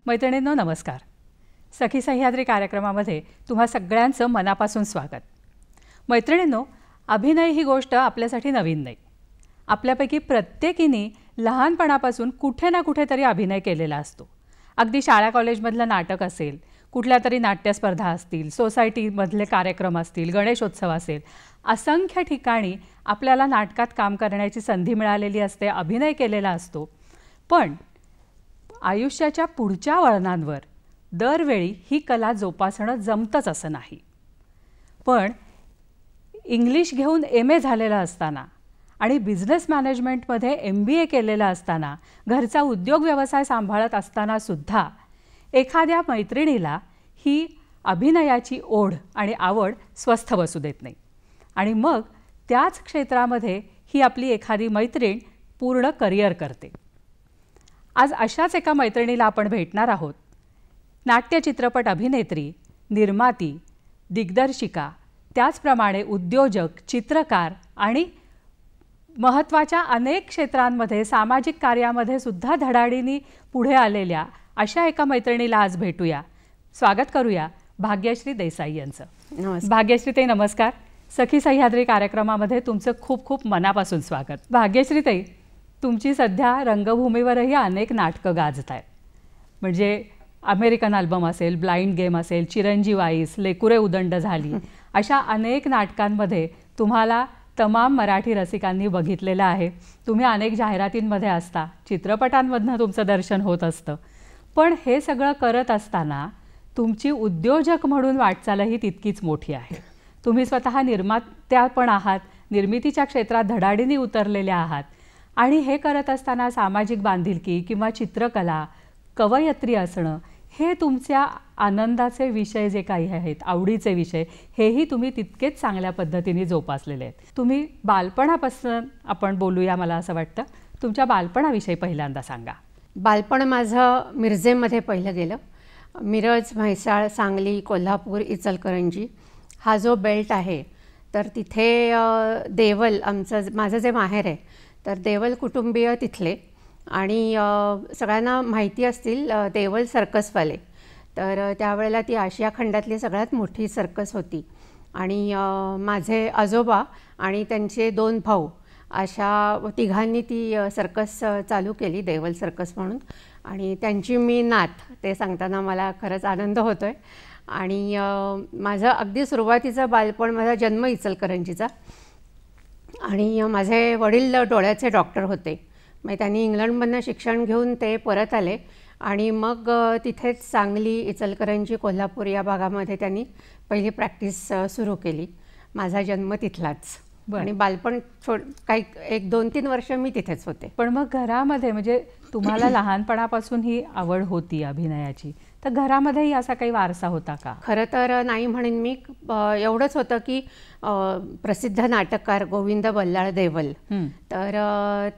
मैत्रिणींनो नमस्कार. सखी सह्याद्री कार्यक्रमामध्ये तुम्हा सगळ्यांचं मनापासून स्वागत. मैत्रिणींनो, अभिनय ही गोष्ट आपल्यासाठी नवीन नाही. आपल्यापैकी प्रत्येकीने लहानपणापासून कुठे ना कुठेतरी अभिनय केलेला असतो. अगदी शाळा कॉलेजमधलं नाटक असेल, कुठल्या तरी नाट्यस्पर्धा असतील, सोसायटीमधले कार्यक्रम असतील, गणेशोत्सव असेल, असंख्य ठिकाणी आपल्याला नाटकात काम करण्याची संधी मिळालेली असते, अभिनय केलेला असतो. पण आयुष्याच्या पुढच्या वळणांवर दरवेळी ही कला जोपासणं जमतंच असं नाही. पण इंग्लिश घेऊन MA झालेला असताना आणि बिझनेस मॅनेजमेंटमध्ये MBA केलेला असताना, घरचा उद्योग व्यवसाय सांभाळत असताना सुद्धा एखाद्या मैत्रिणीला ही अभिनयाची ओढ आणि आवड स्वस्थ बसू देत नाही. आणि मग त्याच क्षेत्रामध्ये ही आपली एखादी मैत्रीण पूर्ण करिअर करते. आज अशाच एका मैत्रिणीला आपण भेटणार आहोत. नाट्य चित्रपट अभिनेत्री, निर्माती, दिग्दर्शिका, त्याचप्रमाणे उद्योजक, चित्रकार आणि महत्त्वाच्या अनेक क्षेत्रांमध्ये सामाजिक कार्यामध्ये सुद्धा धडाडीने पुढे आलेल्या अशा एका मैत्रिणीला आज भेटूया. स्वागत करूया भाग्यश्री देसाई यांचं. नमस्कार भाग्यश्रीताई, नमस्कार. सखी सह्याद्री कार्यक्रमामध्ये तुमचं खूप खूप मनापासून स्वागत. भाग्यश्रीताई, तुमची सध्या रंगभूमीवरही अनेक नाटकं गाजत आहेत. म्हणजे अमेरिकन अल्बम असेल, ब्लाइंड गेम असेल, चिरंजीव आईस, लेकुरे उदंड झाली, अशा अनेक नाटकांमध्ये तुम्हाला तमाम मराठी रसिकांनी बघितलेलं आहे. तुम्ही अनेक जाहिरातींमध्ये असता, चित्रपटांमधनं तुमचं दर्शन होत असतं. पण हे सगळं करत असताना तुमची उद्योजक म्हणून वाटचालही तितकीच मोठी आहे. तुम्ही स्वतः निर्मात्या पण आहात, निर्मितीच्या क्षेत्रात धडाडीने उतरलेल्या आहात. आणि हे करत असताना सामाजिक बांधिलकी किंवा चित्रकला, कवयित्री असणं, हे तुमच्या आनंदाचे विषय जे काही आहेत, आवडीचे विषय, हेही तुम्ही तितकेच चांगल्या पद्धतीने जोपासलेले आहेत. तुम्ही बालपणापासून आपण बोलूया. मला असं वाटतं तुमच्या बालपणाविषयी पहिल्यांदा सांगा. बालपण माझं मिरजेमध्ये पहिलं गेलं. मिरज, म्हैसाळ, सांगली, कोल्हापूर, इचलकरंजी हा जो बेल्ट आहे, तर तिथे देवल माझं जे माहेर आहे, तर देवल कुटुंबीय तिथले. आणि सगळ्यांना माहिती असतील देवल सर्कसवाले. तर त्यावेळेला ती आशिया खंडातली सगळ्यात मोठी सर्कस होती. आणि माझे आजोबा आणि त्यांचे 2 भाऊ अशा तिघांनी ती सर्कस चालू केली, देवल सर्कस म्हणून. आणि त्यांची मी नात, ते सांगताना मला खरंच आनंद होतो आहे. आणि माझं अगदी सुरुवातीचं बालपण, माझा जन्म इचलकरंजीचा. आणि माझे वडील डोळ्याचे डॉक्टर होते. मग त्यांनी इंग्लंडमधनं शिक्षण घेऊन ते परत आले. आणि मग तिथेच सांगली, इचलकरंजी, कोल्हापूर या भागामध्ये त्यांनी पहिली प्रॅक्टिस सुरू केली. माझा जन्म तिथलाच. आणि बालपण काही 1-2-3 वर्ष मी तिथेच होते. पण मग घरामध्ये, म्हणजे तुम्हाला लहानपणापासून ही आवड होती अभिनयाची, तर घरामध्येही असा काही वारसा होता का? खरं तर नाही म्हणेन मी. एवढंच होतं की प्रसिद्ध नाटककार गोविंद बल्लाळ देवल, तर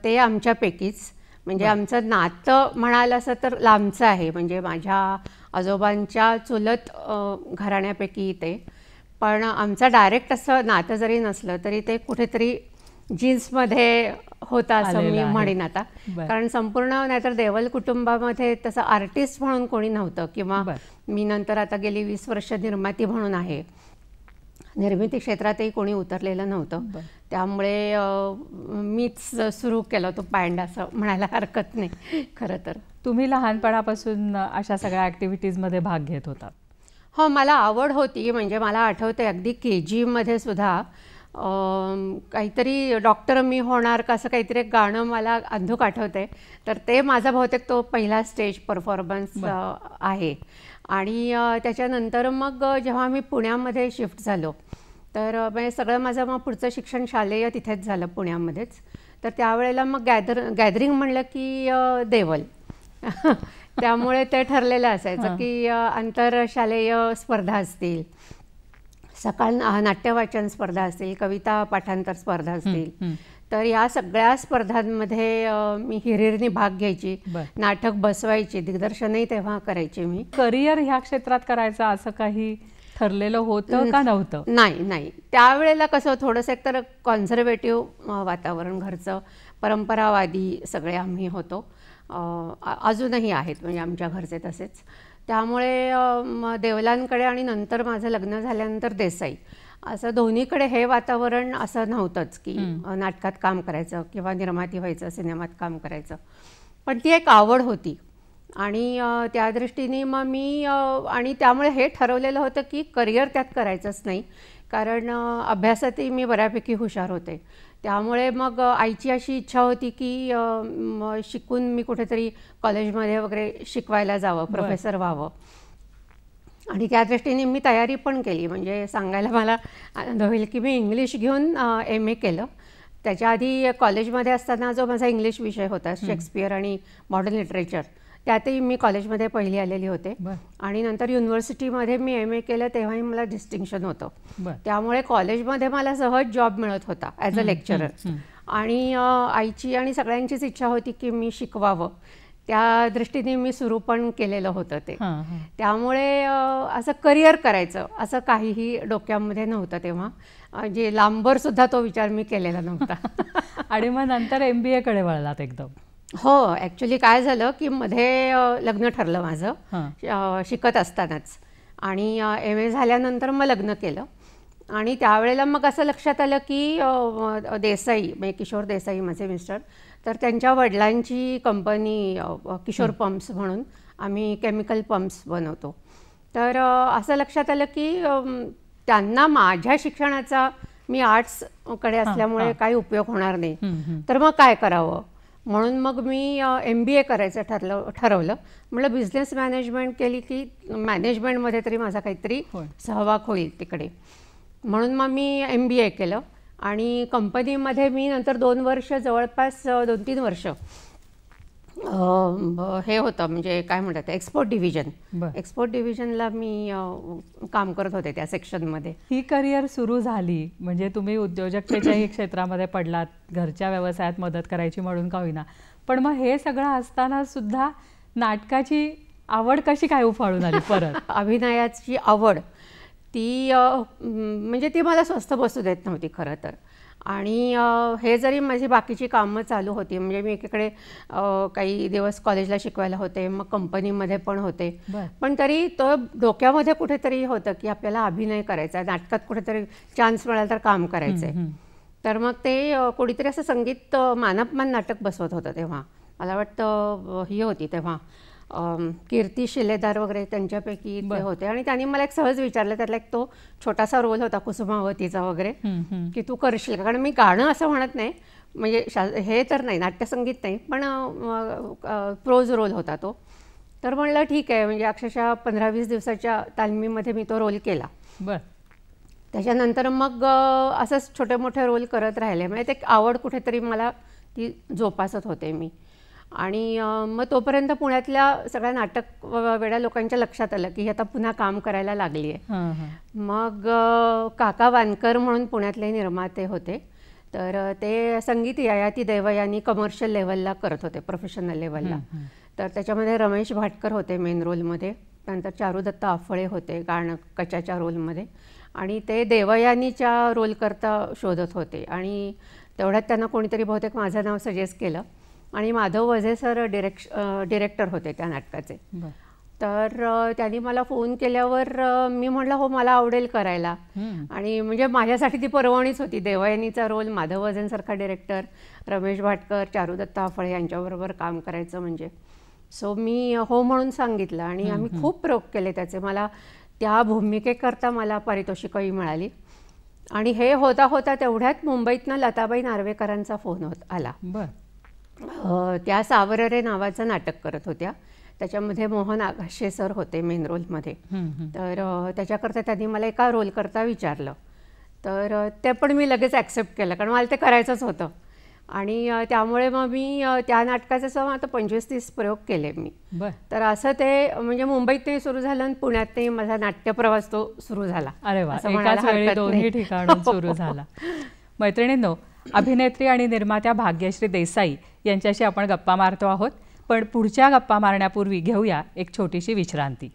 ते आमच्यापैकीच. म्हणजे आमचं नातं म्हणाल असं तर लांबचं आहे. म्हणजे माझ्या आजोबांच्या चुलत घराण्यापैकी ते. पण आमचं डायरेक्ट असं नातं जरी नसलं तरी ते कुठेतरी जीन्समध्ये होतं असं मी म्हणेन आता. कारण संपूर्ण, नाहीतर देवल कुटुंबामध्ये तसं आर्टिस्ट म्हणून कोणी नव्हतं. किंवा मी नंतर आता गेली 20 वर्ष निर्माती म्हणून आहे, निर्मिती क्षेत्रातही कोणी उतरलेलं नव्हतं. त्यामुळे मीच सुरू केलं तो बँड, असं म्हणायला हरकत नाही. खरं तर तुम्ही लहानपणापासून अशा सगळ्या ॲक्टिव्हिटीजमध्ये भाग घेत होता? हो, मला आवड होती. म्हणजे मला आठवते अगदी KG मध्ये सुद्धा काहीतरी डॉक्टर मी होणार का असं काहीतरी एक गाणं मला अंधूक आठवते. तर ते माझा बहुतेक तो पहिला स्टेज परफॉर्मन्स आहे. आणि त्याच्यानंतर मग जेव्हा मी पुण्यामध्ये शिफ्ट झालो, तर म्हणजे सगळं माझं मग पुढचं शिक्षण शालेय तिथेच झालं, पुण्यामध्येच. तर त्यावेळेला मग गॅदरिंग म्हणलं की देवल. त्यामुळे ते ठरलेलं असायचं की आंतरशालेय स्पर्धा असतील, सकाळ नाट्यवाचन स्पर्धा असतील, कविता पाठांतर स्पर्धा असतील. तर या सगळ्या स्पर्धांमध्ये मी हिरिरीने भाग घ्यायची, नाटक बसवायची, दिग्दर्शनही तेव्हा करायचे मी. करिअर ह्या क्षेत्रात करायचं असं काही ठरलेलं होतं का नव्हतं? नाही. त्यावेळेला कसं थोडंसं एकतर कॉन्झर्वेटिव्ह वातावरण घरचं, परंपरावादी सगळे आम्ही होतो. अजूनही आहेत म्हणजे आमच्या घरचे तसेच. त्यामुळे देवलांकडे आणि नंतर माझं लग्न झाल्यानंतर देसाई असं दोन्हीकडे हे वातावरण असं नव्हतंच की नाटकात काम करायचं किंवा निर्माती व्हायचं, सिनेमात काम करायचं. पण ती एक आवड होती आणि त्या दृष्टीने मग मी आणि त्यामुळे हे ठरवलेलं होतं की करिअर त्यात करायचंच नाही, कारण अभ्यासातही मी बऱ्यापैकी हुशार होते. त्यामुळे मग आईची अशी इच्छा होती की शिकून मी कुठेतरी कॉलेजमध्ये वगैरे शिकवायला जावं, प्रोफेसर व्हावं. आणि त्या दृष्टीने मी तयारी पण केली. म्हणजे सांगायला मला आनंद होईल की मी इंग्लिश घेऊन MA केलं. त्याच्या आधी कॉलेजमध्ये असताना जो माझा इंग्लिश विषय होता शेक्सपियर आणि मॉडर्न लिटरेचर, त्यातही मी कॉलेजमध्ये पहिली आलेली होते. आणि नंतर युनिव्हर्सिटीमध्ये मी MA केलं तेव्हाही मला डिस्टिंक्शन होतं. त्यामुळे कॉलेजमध्ये मला सहज जॉब मिळत होता ॲज अ लेक्चरर. आणि आईची आणि सगळ्यांचीच इच्छा होती की मी शिकवावं, त्या दृष्टीने मी सुरू पण केलेलं होतं ते. त्यामुळे असं करिअर करायचं असं काहीही डोक्यामध्ये नव्हतं तेव्हा. जे लांबर सुद्धा तो विचार मी केलेला नव्हता. आणि मग नंतर MBA कडे वळलात एकदम? हो, ॲक्च्युली काय झालं की मध्ये लग्न ठरलं माझं शिकत असतानाच. आणि MA झाल्यानंतर मग लग्न केलं. आणि त्यावेळेला मग असं लक्षात आलं की देसाई म्हणजे किशोर देसाई माझे मिस्टर, तर त्यांच्या वडिलांची कंपनी किशोर पंप्स म्हणून आम्ही केमिकल पंप्स बनवतो. तर असं लक्षात आलं की त्यांना माझ्या शिक्षणाचा, मी आर्ट्सकडे असल्यामुळे काही उपयोग होणार नाही, तर मग काय करावं. म्हणून मग मी MBA करायचं ठरवलं. म्हटलं बिझनेस मॅनेजमेंट केली की मॅनेजमेंटमध्ये तरी माझा काहीतरी सहभाग होईल तिकडे. म्हणून मग मी MBA केलं. आणि कंपनीमध्ये मी नंतर 2 वर्ष, जवळपास 2-3 वर्ष हे होतं म्हणजे काय म्हणतात एक्सपोर्ट डिव्हिजनला मी काम करत होते त्या सेक्शनमध्ये. ही करिअर सुरू झाली म्हणजे तुम्ही उद्योजकतेच्याही क्षेत्रामध्ये पडलात, घरच्या व्यवसायात मदत करायची म्हणून का होईना. पण मग हे सगळं असताना सुद्धा नाटकाची आवड कशी काय उफाळून आली परत? अभिनयाची आवड ती म्हणजे ती मला स्वस्थ बसू देत नव्हती खरं तर. आणि हे जरी माझी बाकीची कामं चालू होती, म्हणजे मी एकीकडे काही दिवस कॉलेजला शिकवायला होते, मग कंपनीमध्ये पण होते, पण तरी तो डोक्यामध्ये कुठेतरी होतं की आपल्याला अभिनय करायचा आहे, नाटकात कुठेतरी चान्स मिळाला तर काम करायचं आहे. तर मग ते कोणीतरी असं संगीत मानपमान नाटक बसवत होतं तेव्हा. मला वाटतं ही होती तेव्हा कीर्ती शिलेदार वगैरे त्यांच्यापैकी ते होते. आणि त्यांनी मला एक सहज विचारलं, त्यातला एक तो छोटासा रोल होता कुसुमावतीचा वगैरे, की तू करशील का. कारण मी गाणं असं म्हणत नाही, म्हणजे हे तर नाही, नाट्यसंगीत नाही, पण प्रोज रोल होता तो. तर म्हणलं ठीक आहे. म्हणजे अक्षरशः 15-20 दिवसाच्या तालमीमध्ये मी तो रोल केला. त्याच्यानंतर मग असंच छोटे मोठे रोल करत राहिले. म्हणजे ते आवड कुठेतरी मला ती जोपासत होते मी. आणि मग तोपर्यंत पुण्यातल्या सगळ्या नाटक वेड्या लोकांच्या लक्षात आलं की आता पुन्हा काम करायला लागली आहे. मग काका वानकर म्हणून पुण्यातले निर्माते होते, तर ते संगीत ययाती देवयानी कमर्शियल लेवलला करत होते, प्रोफेशनल लेवलला. तर त्याच्यामध्ये रमेश भाटकर होते मेन रोलमध्ये, नंतर चारुदत्त आफळे होते गाणकाच्या रोलमध्ये, आणि ते देवयानीच्या रोल करता शोधत होते. आणि तेवढ्यात त्यांना कोणीतरी बहुतेक माझं नाव सजेस्ट केलं. आणि माधव वझे सर डिरेक्टर होते त्या नाटकाचे. तर त्यांनी मला फोन केल्यावर मी म्हटलं हो मला आवडेल करायला. आणि म्हणजे माझ्यासाठी ती पर्वणीच होती. देवयानीचा रोल, माधव वझेंसारखा डिरेक्टर, रमेश भाटकर, चारुदत्त आफळे यांच्याबरोबर काम करायचं म्हणजे. सो मी हो म्हणून सांगितलं आणि आम्ही खूप प्रयोग केले त्याचे. मला त्या भूमिकेकरता मला पारितोषिकही मिळाली. आणि हे होता होता तेवढ्यात मुंबईतनं लताबाई नार्वेकरांचा फोन आला. त्या सावररे नावाचं नाटक करत होत्या. त्याच्यामध्ये मोहन आगाशे सर होते मेन रोलमध्ये. तर त्याच्याकरता त्यांनी मला एका रोल करता विचारलं. तर ते पण मी लगेच ॲक्सेप्ट केलं, कारण मला ते करायचंच होतं. आणि त्यामुळे मग मी त्या नाटकाचे सम आता 25-30 प्रयोग केले मी. तर असं ते म्हणजे मुंबईतही सुरू झालं आणि पुण्यातही माझा नाट्यप्रवास तो सुरू झाला. अरे वा, एकाच वेळी दोन्ही ठिकाणून सुरू झाला. मैत्रिणींनो, अभिनेत्री आणि निर्मात्या भाग्यश्री देसाई यांच्याशी आपण गप्पा मारतो आहोत. पण पुढच्या गप्पा मारण्यापूर्वी घेऊया एक छोटीशी विश्रांती.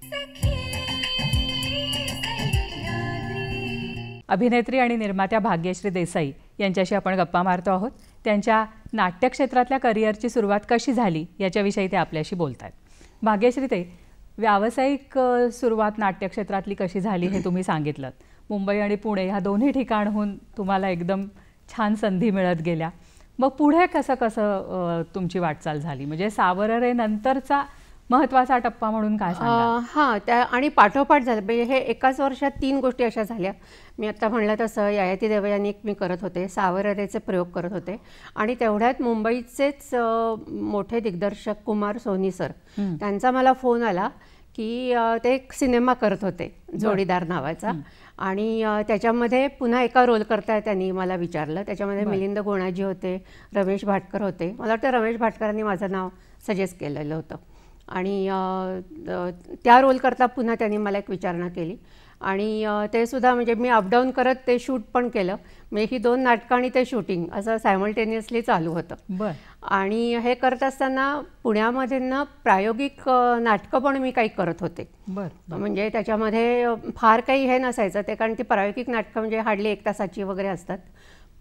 अभिनेत्री आणि निर्मात्या भाग्यश्री देसाई यांच्याशी आपण गप्पा मारतो आहोत. त्यांच्या नाट्यक्षेत्रातल्या करिअरची सुरुवात कशी झाली याच्याविषयी ते आपल्याशी बोलत आहेत. भाग्यश्रीताई, व्यावसायिक सुरुवात नाट्यक्षेत्रातली कशी झाली हे तुम्ही सांगितलं. मुंबई आणि पुणे ह्या दोन्ही ठिकाणहून तुम्हाला एकदम छान संधी मिळत गेल्या. मग पुढे कसं कसं तुमची वाटचाल झाली, म्हणजे सावररे नंतरचा महत्त्वाचा टप्पा म्हणून काय सांगाल? हां, त्या आणि पाठोपाठ झालं. म्हणजे हे एकाच वर्षात 3 गोष्टी अशा झाल्या. मी आत्ता म्हणलं तसं ययाती देवयानी मी करत होते, सावररेचे प्रयोग करत होते आणि तेवढ्यात मुंबईचेच मोठे दिग्दर्शक कुमार सोनी सर, त्यांचा मला फोन आला की ते एक सिनेमा करत होते जोडीदार नावाचा आणि त्याच्यामध्ये पुन्हा एका रोल करता त्यांनी मला विचारलं. त्याच्यामध्ये मिलिंद गोणाजी होते, रमेश भाटकर होते. मला वाटतं रमेश भाटकरांनी माझं नाव सजेस्ट केलेलं होतं आणि त्या रोल करता पुन्हा त्यांनी मला एक विचारणा केली आणि ते सुद्धा म्हणजे मी अपडाऊन करत ते शूट पण केलं. म्हणजे ही 2 नाटकं आणि ते शूटिंग असं सायमल्टेनियसली चालू होतं. आणि हे करत असताना पुण्यामध्ये ना प्रायोगिक नाटकं पण मी काही करत होते. म्हणजे त्याच्यामध्ये फार काही हे नसायचं ते, कारण ती प्रायोगिक नाटकं म्हणजे हार्डली 1 तासाची वगैरे असतात.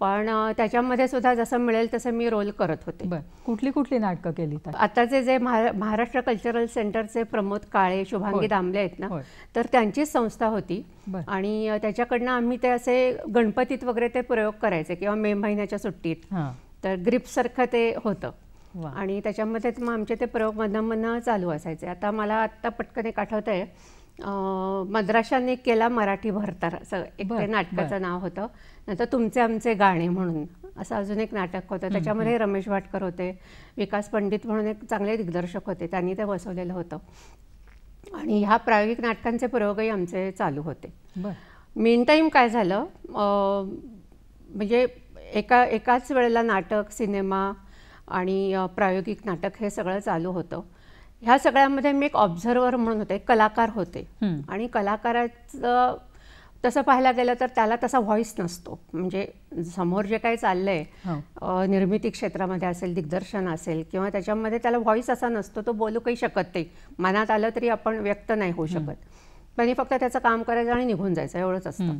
पण त्याच्यामध्ये सुद्धा जसं मिळेल तसं मी रोल करत होते. कुठली कुठली नाटकं केली? आताचे जे महाराष्ट्र कल्चरल सेंटरचे प्रमोद काळे, शुभांगी दामले आहेत ना, तर त्यांचीच संस्था होती आणि त्याच्याकडनं आम्ही ते असे गणपतीत वगैरे ते प्रयोग करायचे किंवा मे महिन्याच्या सुट्टीत. तर ग्रिप्ससारखं ते होतं आणि त्याच्यामध्ये मग आमचे ते प्रयोग मधनं चालू असायचे. आता मला आत्ता पटकन एक आठवतं आहे, मद्राशाने केला मराठी भरतार असं एक ते नाटकाचं नाव होतं. नंतर तुमचे आमचे गाणे म्हणून असं अजून एक नाटक होतं. त्याच्यामध्ये रमेश भाटकर होते, विकास पंडित म्हणून एक चांगले दिग्दर्शक होते, त्यांनी ते बसवलेलं होतं आणि ह्या प्रायोगिक नाटकांचे प्रयोगही आमचे चालू होते. मेन टाईम काय झालं, म्हणजे एकाच वेळेला नाटक, सिनेमा आणि प्रायोगिक नाटक हे सगळं चालू होतं. ह्या सगळ्यामध्ये मी एक ऑब्झर्वर म्हणून होते, कलाकार होते आणि कलाकाराचं तसं पाहायला गेलं तर त्याला तसा व्हॉइस नसतो. म्हणजे समोर जे काही चाललंय निर्मिती क्षेत्रामध्ये असेल, दिग्दर्शन असेल किंवा त्याच्यामध्ये त्याला व्हॉइस असा नसतो, तो बोलू काही शकत नाही. मनात आलं तरी आपण व्यक्त नाही होऊ शकत. पण फक्त त्याचं काम करायचं आणि निघून जायचं एवढंच असतं.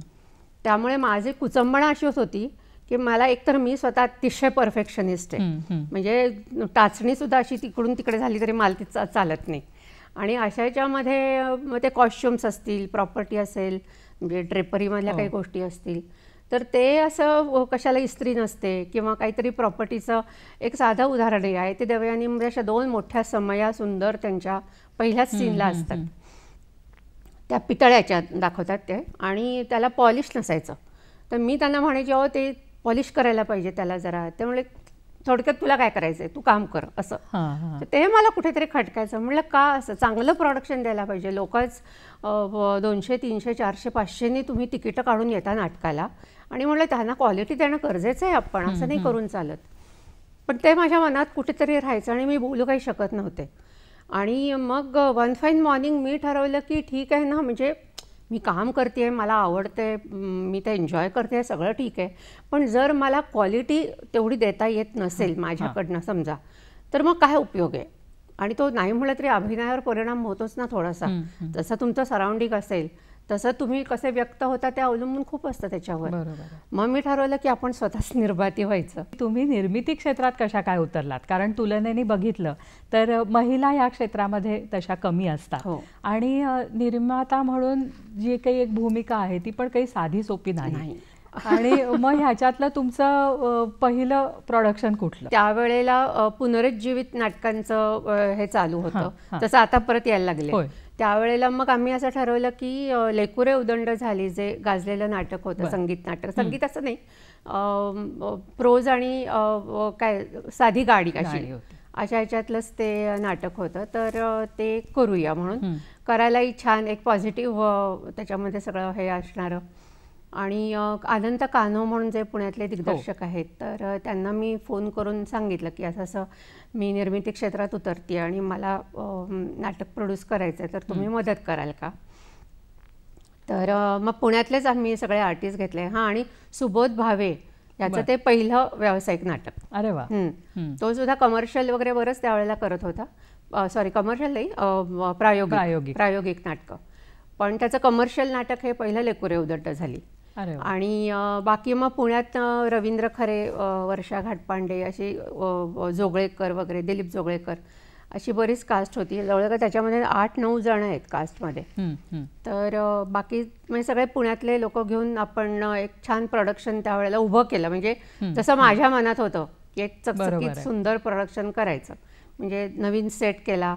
त्यामुळे माझी कुचंबणा अशीच होती की मला एकतर मी स्वतः अतिशय परफेक्शनिस्ट आहे, म्हणजे टाचणीसुद्धा अशी तिकडून तिकडे झाली तरी मला ती चालत नाही. आणि अशा याच्यामध्ये मग ते कॉस्ट्युम्स असतील, प्रॉपर्टी असेल, म्हणजे ड्रेपरीमधल्या काही गोष्टी असतील, तर ते असं कशाला इस्त्री नसते किंवा काहीतरी प्रॉपर्टीचं एक साधं उदाहरण आहे ते देवयानीमध्ये अशा 2 मोठ्या समया सुंदर त्यांच्या पहिल्याच सीनला असतात. त्या पितळ्याच्या दाखवतात ते आणि त्याला पॉलिश नसायचं. तर मी त्यांना म्हणायचे, अहो ते पॉलिश करायला पाहिजे त्याला जरा. त्यामुळे थोडक्यात तुला काय करायचं आहे, तू काम कर असं. तर ते मला कुठेतरी खटकायचं. म्हणलं का असं, चांगलं प्रोडक्शन द्यायला पाहिजे. लोकच 200, 300, 400, 500नी तुम्ही तिकीटं काढून येता नाटकाला आणि म्हणलं त्यांना क्वालिटी देणं गरजेचं आहे, आपण असं नाही करून चालत. पण ते माझ्या मनात कुठेतरी राहायचं आणि मी बोलू काही शकत नव्हते. आणि मग वन फाईन मॉर्निंग मी ठरवलं की ठीक आहे ना, म्हणजे मी काम करते आहे, मला आवडते, मी ते एन्जॉय करते, सगळं ठीक आहे. पण जर मला क्वालिटी तेवढी देता येत नसेल माझ्याकडनं समजा, तर मग काय उपयोग आहे. आणि तो नाही म्हटलं तरी अभिनयावर परिणाम होतोच ना थोडासा. जसं तुमचं सराउंडिंग असेल तसं तुम्ही कसे व्यक्त होता ते अवलंबून खूप असतं त्याच्यावर. मग मी ठरवलं की आपण स्वतःच निर्माती व्हायचं. तुम्ही निर्मिती क्षेत्रात कशा काय उतरलात? कारण तुलनेने बघितलं तर महिला या क्षेत्रामध्ये तशा कमी असतात आणि निर्माता म्हणून जी काही एक भूमिका आहे ती पण काही साधी सोपी नाही. आणि मग ह्याच्यातलं तुमचं पहिलं प्रोडक्शन कुठलं? त्यावेळेला पुनरुज्जीवित नाटकांचं हे चालू होतं, तसं आता परत यायला लागले. त्यावेळेला मग आम्ही असं ठरवलं की लेकुरे उदंड झाली, जे गाजलेलं नाटक होतं, संगीत नाटक, संगीत असं नाही, प्रोज आणि काय साधी गाडी अशी अशा ह्याच्यातलंच ते नाटक होतं. तर ते करूया म्हणून, करायलाही छान एक पॉझिटिव्ह त्याच्यामध्ये सगळं हे असणारं. आणि अनंत कान्हो म्हणून जे पुण्यातले दिग्दर्शक आहेत, तर त्यांना मी फोन करून सांगितलं की असं असं मी निर्मिती क्षेत्रात उतरते आणि मला नाटक प्रोड्यूस करायचं आहे, तर तुम्ही मदत कराल का? तर मग पुण्यातलेच आम्ही सगळे आर्टिस्ट घेतले. आणि सुबोध भावे याचं ते पहिलं व्यावसायिक नाटक. अरे वा. तो सुद्धा कमर्शियल वगैरे बरंच त्यावेळेला करत होता. सॉरी, कमर्शियल नाही, प्रायोगिक नाटकं. पण त्याचं कमर्शियल नाटक हे पहिलं लेकुरे उदंड झाली. अरे वा. आणि बाकी मग पुण्यात रवींद्र खरे, वर्षा घाटपांडे अशी, जोगळेकर वगैरे, दिलीप जोगळेकर, अशी बरीच कास्ट होती. जवळजवळ त्याच्यामध्ये 8-9 जण आहेत कास्टमध्ये. तर बाकी म्हणजे सगळे पुण्यातले लोक घेऊन आपण एक छान प्रोडक्शन त्यावेळेला उभं केलं. म्हणजे जसं माझ्या मनात होतं की एक चकचकीत सुंदर प्रोडक्शन करायचं. म्हणजे नवीन सेट केला.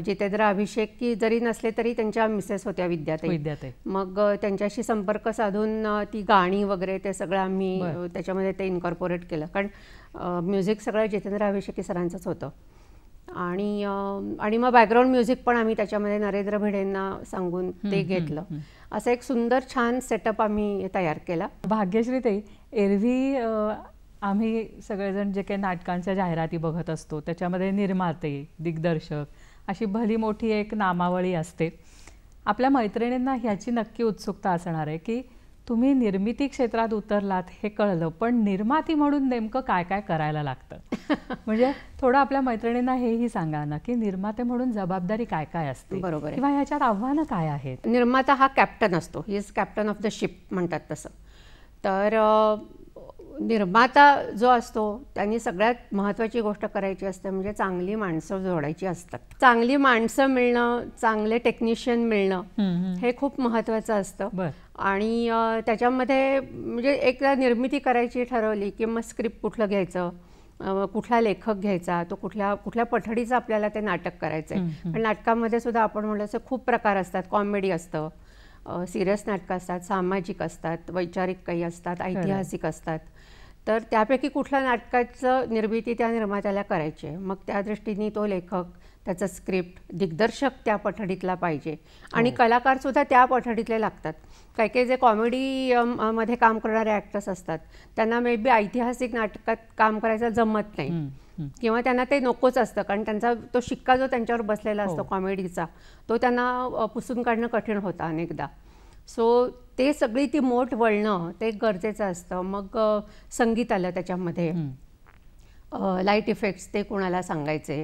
जितेंद्र अभिषेक की जरी नसले तरी त्यांच्या मिसेस होत्या विद्याताई. मग त्यांच्याशी संपर्क साधून ती गाणी वगैरे ते सगळं आम्ही त्याच्यामध्ये ते इन्कॉर्पोरेट केलं. कारण म्युझिक सगळं जितेंद्र अभिषेकी सरांचंच होतं. आणि मग बॅकग्राऊंड म्युझिक पण आम्ही त्याच्यामध्ये नरेंद्र भिडेंना सांगून ते घेतलं. असं एक सुंदर छान सेटअप आम्ही तयार केला. भाग्यश्रीताई, एरवी आम्ही सगळेजण जे काही नाटकांच्या जाहिराती बघत असतो त्याच्यामध्ये निर्माते, दिग्दर्शक अशी भली मोठी एक नामावळी असते. आपल्या मैत्रिणींना ह्याची नक्की उत्सुकता असणार आहे की तुम्ही निर्मिती क्षेत्रात उतरलात हे कळलं, पण निर्माती म्हणून नेमकं काय काय करायला लागतं? म्हणजे थोडं आपल्या मैत्रिणींना हेही सांगा ना की निर्माते म्हणून जबाबदारी काय काय असते, बरोबर आहे, किंवा ह्याच्यात आव्हानं काय आहेत. निर्माता हा कॅप्टन असतो, he is captain of the ship म्हणतात तसं. तर निर्माता जो असतो त्यांनी सगळ्यात महत्त्वाची गोष्ट करायची असते म्हणजे चांगली माणसं जोडायची असतात. चांगली माणसं मिळणं, चांगले टेक्निशियन मिळणं हे खूप महत्त्वाचं असतं. आणि त्याच्यामध्ये म्हणजे एकदा निर्मिती करायची ठरवली की मग स्क्रिप्ट कुठलं घ्यायचं, कुठला लेखक घ्यायचा, तो कुठल्या पठडीचं आपल्याला ते नाटक करायचं आहे. पण नाटकामध्ये सुद्धा आपण म्हटलं असं खूप प्रकार असतात. कॉमेडी असतं, सिरियस नाटकं असतात, सामाजिक असतात, वैचारिक काही असतात, ऐतिहासिक असतात. तर त्यापैकी कुठल्या नाटकाचं निर्मिती त्या निर्मात्याला करायची आहे. मग त्या दृष्टीने तो लेखक, त्याचं स्क्रिप्ट, दिग्दर्शक त्या पठडीतला पाहिजे. आणि कलाकारसुद्धा त्या पठडीतले लागतात. काही काही जे कॉमेडी मध्ये काम करणारे ॲक्टर्स असतात त्यांना मे बी ऐतिहासिक नाटकात काम करायचं जमत नाही, किंवा त्यांना ते नकोच असतं. कारण त्यांचा तो शिक्का जो त्यांच्यावर बसलेला असतो कॉमेडीचा, तो त्यांना पुसून काढणं कठीण होतं अनेकदा. सो ते सगळी ती मोठ वळणं ते गरजेचं असतं. मग संगीत आलं त्याच्यामध्ये, लाईट इफेक्ट्स ते कोणाला सांगायचे,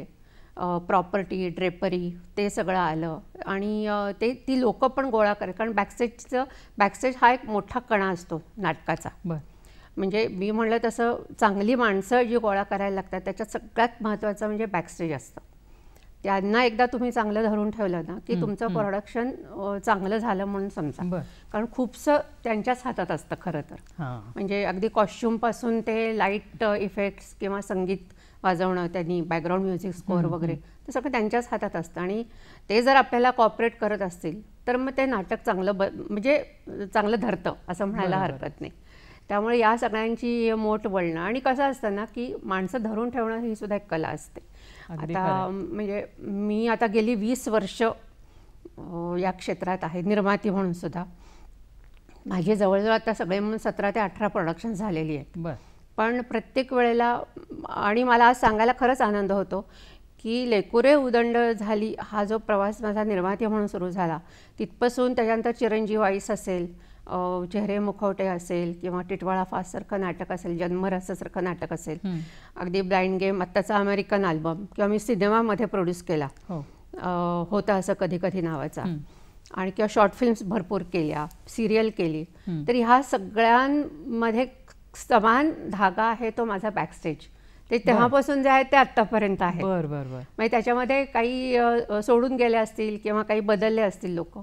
प्रॉपर्टी, ड्रेपरी ते सगळं आलं. आणि ती लोकं पण गोळा करायची. कारण बॅकस्टेज हा एक मोठा कणा असतो नाटकाचा. म्हणजे मी म्हणलं तसं चांगली माणसं जी गोळा करायला लागतात त्याच्यात सगळ्यात महत्त्वाचं म्हणजे बॅकस्टेज असतं. त्यांना एकदा तुम्ही चांगलं धरून ठेवलं ना की तुमचं प्रोडक्शन चांगलं झालं म्हणून समजा. कारण खूपसं त्यांच्याच हातात असतं खरं तर. म्हणजे अगदी कॉस्ट्युमपासून ते लाईट इफेक्ट्स किंवा संगीत वाजवणं, त्यांनी बॅकग्राऊंड म्युझिक स्कोअर वगैरे ते सगळं त्यांच्याच हातात असतं. आणि ते जर आपल्याला कॉपरेट करत असतील तर मग ते नाटक चांगलं म्हणजे चांगलं धरतं असं म्हणायला हरकत नाही. त्यामुळे या सगळ्यांची मोठ वळणं. आणि कसं असतं ना की माणसं धरून ठेवणं ही सुद्धा एक कला असते. आता म्हणजे मी आता गेली 20 वर्ष या क्षेत्रात आहे निर्माती म्हणून सुद्धा. माझे जवळजवळ आता सगळे म्हणून 17 ते 18 प्रोडक्शन झालेली आहेत. पण प्रत्येक वेळेला, आणि मला आज सांगायला खरंच आनंद होतो की लेकुरे उदंड झाली हा जो प्रवास माझा निर्माती म्हणून सुरू झाला, तिथपासून त्याच्यानंतर चिरंजीव आईस असेल, चेहरे मुखवटे असेल, किंवा टिटवाळा फाससारखं नाटक असेल, जन्मरसासारखं नाटक असेल, अगदी ब्लाइंड गेम, आत्ताचा अमेरिकन अल्बम, किंवा मी सिनेमामध्ये प्रोड्यूस केला होता असं कधी कधी नावाचा, आणि किंवा शॉर्ट फिल्म्स भरपूर केल्या, सिरियल केली. तर ह्या सगळ्यांमध्ये समान धागा आहे तो माझा बॅकस्टेज. ते तेव्हापासून जे आहे ते आत्तापर्यंत आहे. म्हणजे त्याच्यामध्ये काही सोडून गेले असतील किंवा काही बदलले असतील लोक,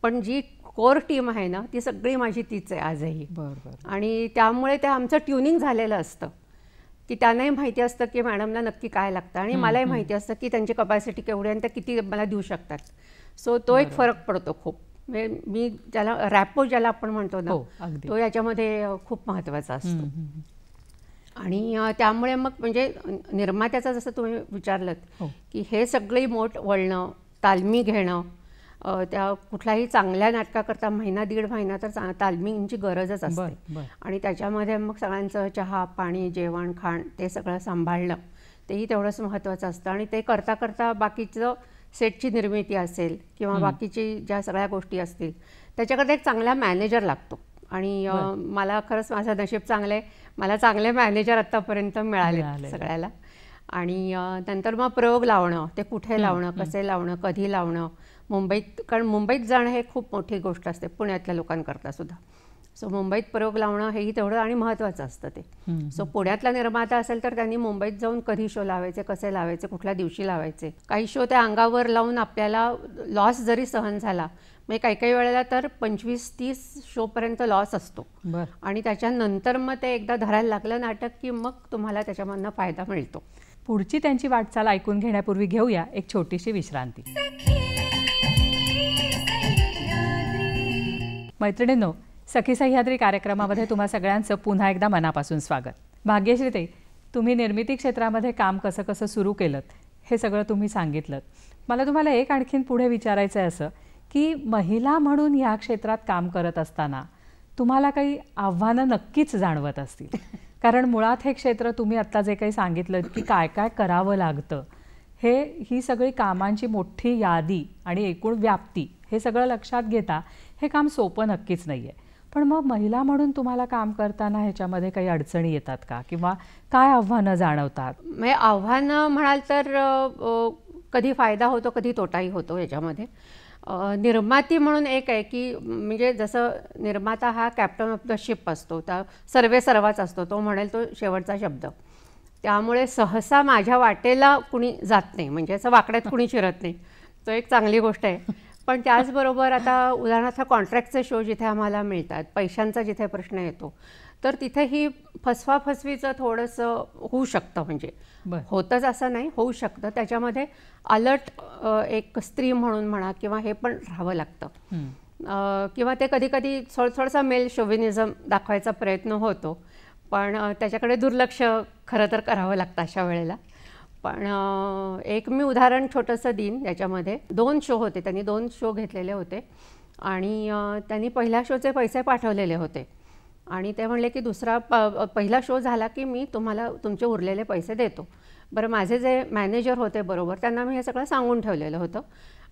पण जी कोर टीम आहे ना ती सगळी माझी तीच आहे आजही. आणि त्यामुळे ते आमचं ट्युनिंग झालेलं असतं की त्यांनाही माहिती असतं की मॅडमला नक्की काय लागतं, आणि मलाही माहिती असतं की त्यांची कपॅसिटी केवढी आणि ते किती मला देऊ शकतात. सो तो एक फरक पडतो खूप. म्हणजे मी ज्याला रॅपो ज्याला आपण म्हणतो ना, तो याच्यामध्ये खूप महत्त्वाचा असतो. आणि त्यामुळे मग म्हणजे निर्मात्याचं जसं तुम्ही विचारलंत की हे सगळी मोठ वळणं, तालमी घेणं, त्या कुठल्याही चांगल्या नाटकाकरता महिना दीड महिना तर तालमींची गरजच असते. आणि त्याच्यामध्ये मग सगळ्यांचं चहा पाणी जेवण खाण ते सगळं सांभाळणं तेही तेवढंच महत्त्वाचं असतं. आणि ते करता करता बाकीचं सेटची निर्मिती असेल किंवा बाकीची ज्या सगळ्या गोष्टी असतील त्याच्याकडे एक चांगला मॅनेजर लागतो. आणि मला खरंच माझं नशीब चांगलं आहे, मला चांगले मॅनेजर आत्तापर्यंत मिळाले सगळ्याला. आणि नंतर मग प्रयोग लावणं, ते कुठे लावणं, कसे लावणं, कधी लावणं. मुंबईत, कारण मुंबईत जाणं हे खूप मोठी गोष्ट असते पुण्यातल्या लोकांकरता सुद्धा. सो मुंबईत प्रयोग लावणं हेही तेवढं आणि महत्त्वाचं असतं ते. सो पुण्यातला निर्माता असेल तर त्यांनी मुंबईत जाऊन कधी शो लावायचे, कसे लावायचे, कुठल्या दिवशी लावायचे. काही शो त्या अंगावर लावून आपल्याला लॉस जरी सहन झाला, म्हणजे काही वेळेला तर 25-30 शोपर्यंत लॉस असतो. आणि त्याच्यानंतर मग ते एकदा धरायला लागलं नाटक की मग तुम्हाला त्याच्यामधनं फायदा मिळतो. पुढची त्यांची वाटचाल ऐकून घेण्यापूर्वी घेऊया एक छोटीशी विश्रांती. मैत्रिणींनो, सखी सह्याद्री कार्यक्रमामध्ये तुम्हा सगळ्यांचं पुन्हा एकदा मनापासून स्वागत. भाग्यश्रीताई, तुम्ही निर्मिती क्षेत्रामध्ये काम कसं कसं सुरू केलं हे सगळं तुम्ही सांगितलं. मला तुम्हाला एक आणखीन पुढे विचारायचं आहे असं की महिला म्हणून ह्या क्षेत्रात काम करत असताना तुम्हाला काही आव्हानं नक्कीच जाणवत असतील. कारण मुळात हे क्षेत्र तुम्ही आत्ता जे काही सांगितलं की काय काय करावं लागतं, ही सगळी कामांची मोठी यादी आणि एकूण व्याप्ती हे सगळं लक्षात घेता हे काम सोपं नक्कीच नाही आहे. पण मग महिला म्हणून तुम्हाला काम करताना ह्याच्यामध्ये काही अडचणी येतात का, किंवा काय आव्हानं जाणवतात? म्हणजे आव्हानं म्हणाल तर कधी फायदा होतो, कधी तोटाही होतो याच्यामध्ये. निर्माती म्हणून एक आहे की म्हणजे जसं निर्माता हा कॅप्टन ऑफ द शिप असतो, त्या सर्वेसर्वाच असतो, तो म्हणेल तो शेवटचा शब्द. त्यामुळे सहसा माझ्या वाटेला कुणी जात नाही, म्हणजे असं वाकड्यात कुणी शिरत नाही. तो एक चांगली गोष्ट आहे. पण त्याचबरोबर आता उदाहरणार्थ कॉन्ट्रॅक्टचे शो जिथे आम्हाला मिळतात, पैशांचा जिथे प्रश्न येतो, तर तिथेही फसवाफसवीचं थोडंसं होऊ शकतं. म्हणजे होतंच असं नाही, होऊ शकतं. त्याच्यामध्ये अलर्ट एक स्त्री म्हणून म्हणा किंवा हे पण राहावं लागतं. किंवा ते कधी कधी थोडासा मेल शोव्हिनिझम दाखवायचा प्रयत्न होतो, पण त्याच्याकडे दुर्लक्ष खरं तर करावं लागतं अशा वेळेला. पण एक मी उदाहरण छोटंसं देईन. याच्यामध्ये 2 शो होते, त्यांनी 2 शो घेतलेले होते आणि त्यांनी पहिल्या शोचे पैसे पाठवलेले होते आणि ते म्हणले की पहिला शो झाला की मी तुम्हाला तुमचे उरलेले पैसे देतो. बरं, माझे जे मॅनेजर होते बरोबर, त्यांना मी हे सगळं सांगून ठेवलेलं होतं.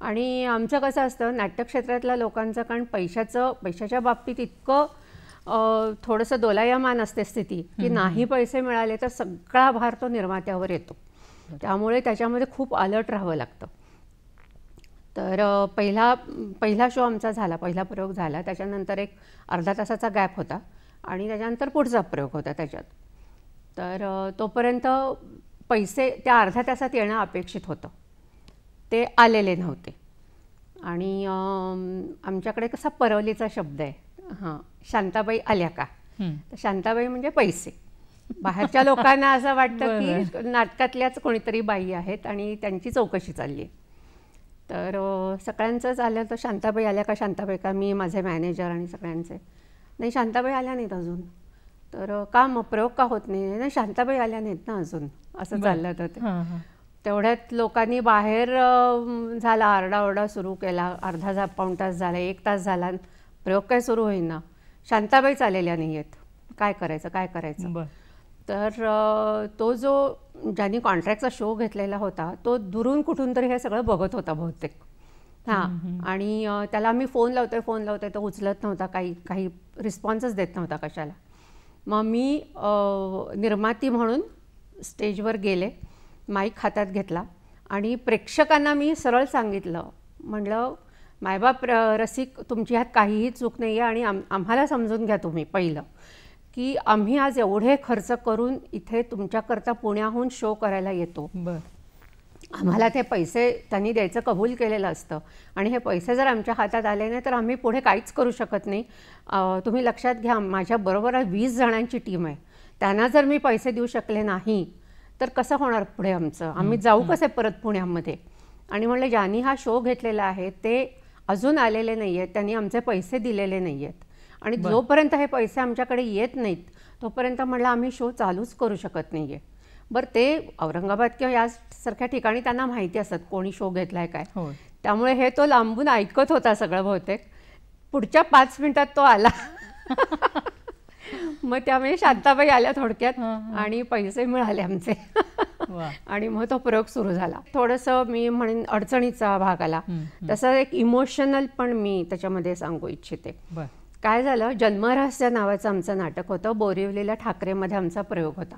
आणि आमचं कसं असतं नाट्यक्षेत्रातल्या लोकांचं, कारण पैशाच्या बाबतीत इतकं थोडंसं दोलायमान असते स्थिती की नाही पैसे मिळाले तर सगळा भार तो निर्मात्यावर येतो. त्यामुळे त्याच्यामध्ये खूप अलर्ट राहावं लागतं. तर पहिला शो आमचा झाला, पहिला प्रयोग झाला. त्याच्यानंतर एक अर्धा तासाचा गॅप होता आणि त्याच्यानंतर पुढचा प्रयोग होता त्याच्यात. तर तोपर्यंत पैसे त्या अर्ध्या तासात येणं अपेक्षित होतं, ते आलेले नव्हते. आणि आमच्याकडे कसा परवलीचा शब्द आहे, शांताबाई आल्या का. तर शांताबाई म्हणजे पैसे. बाहेरच्या लोकांना असं वाटतं की नाटकातल्याच कोणीतरी बाई आहेत आणि त्यांची चौकशी चालली आहे. तर सगळ्यांचंच आलं तर शांताबाई आल्या का, शांताबाई का, मी माझे मॅनेजर आणि सगळ्यांचे. नाही, शांताबाई आल्या नाहीत अजून. तर का मग प्रयोग का होत नाही, शांताबाई आल्या नाहीत ना अजून, असं चाललं होतं ते. तेवढ्यात लोकांनी बाहेर झाला आरडाओरडा सुरू केला. अर्धा पाऊण तास झाला, 1 तास झाला, प्रयोग काय सुरू होईना, शांताबाईच आलेल्या नाही आहेत, काय करायचं. तर तो जो ज्यांनी कॉन्ट्रॅक्टचा शो घेतलेला होता तो दुरून कुठून तरी हे सगळं बघत होता बहुतेक. आणि त्याला आम्ही फोन लावतोय तो उचलत नव्हता, काही रिस्पॉन्सच देत नव्हता कशाला. मग मी निर्माती म्हणून स्टेजवर गेले, माईक हातात घेतला आणि प्रेक्षकांना मी सरळ सांगितलं, म्हणलं मायबाप रसिक, तुमची ह्यात काहीही चूक नाही आहे आणि आम्हाला समजून घ्या तुम्ही पहिलं, की आम्ही आज एवढे खर्च करून इथे तुमच्याकरता पुण्याहून शो करायला येतो. आम्हाला ते पैसे त्यांनी द्यायचं कबूल केलेलं असतं आणि हे पैसे जर आमच्या हातात आले नाही तर आम्ही पुढे काहीच करू शकत नाही. तुम्ही लक्षात घ्या, माझ्याबरोबर 20 जणांची टीम आहे, त्यांना जर मी पैसे देऊ शकले नाही तर कसं होणार पुढे आमचं, आम्ही जाऊ कसे परत पुण्यामध्ये. आणि म्हणलं ज्यांनी हा शो घेतलेला आहे ते अजून आलेले नाही आहेत, त्यांनी आमचे पैसे दिलेले नाही आहेत आणि जोपर्यंत हे पैसे आमच्याकडे येत नाहीत तोपर्यंत म्हणलं आम्ही शो चालूच करू शकत नाही आहे. बरं, ते औरंगाबाद किंवा यासारख्या ठिकाणी त्यांना माहिती असत कोणी शो घेतला आहे काय. त्यामुळे हे तो लांबून ऐकत होता सगळं बहुतेक. पुढच्या 5 मिनिटात तो आला. मग त्यामुळे शांताबाई आल्या थोडक्यात आणि पैसे मिळाले आमचे. आणि मग तो प्रयोग सुरू झाला. थोडंसं मी म्हणेन अडचणीचा भाग आला, तसं एक इमोशनल पण मी त्याच्यामध्ये सांगू इच्छिते. काय झालं, जन्मरहस्य नावाचं आमचं नाटक होतं, बोरिवलीला ठाकरेमध्ये आमचा प्रयोग होता.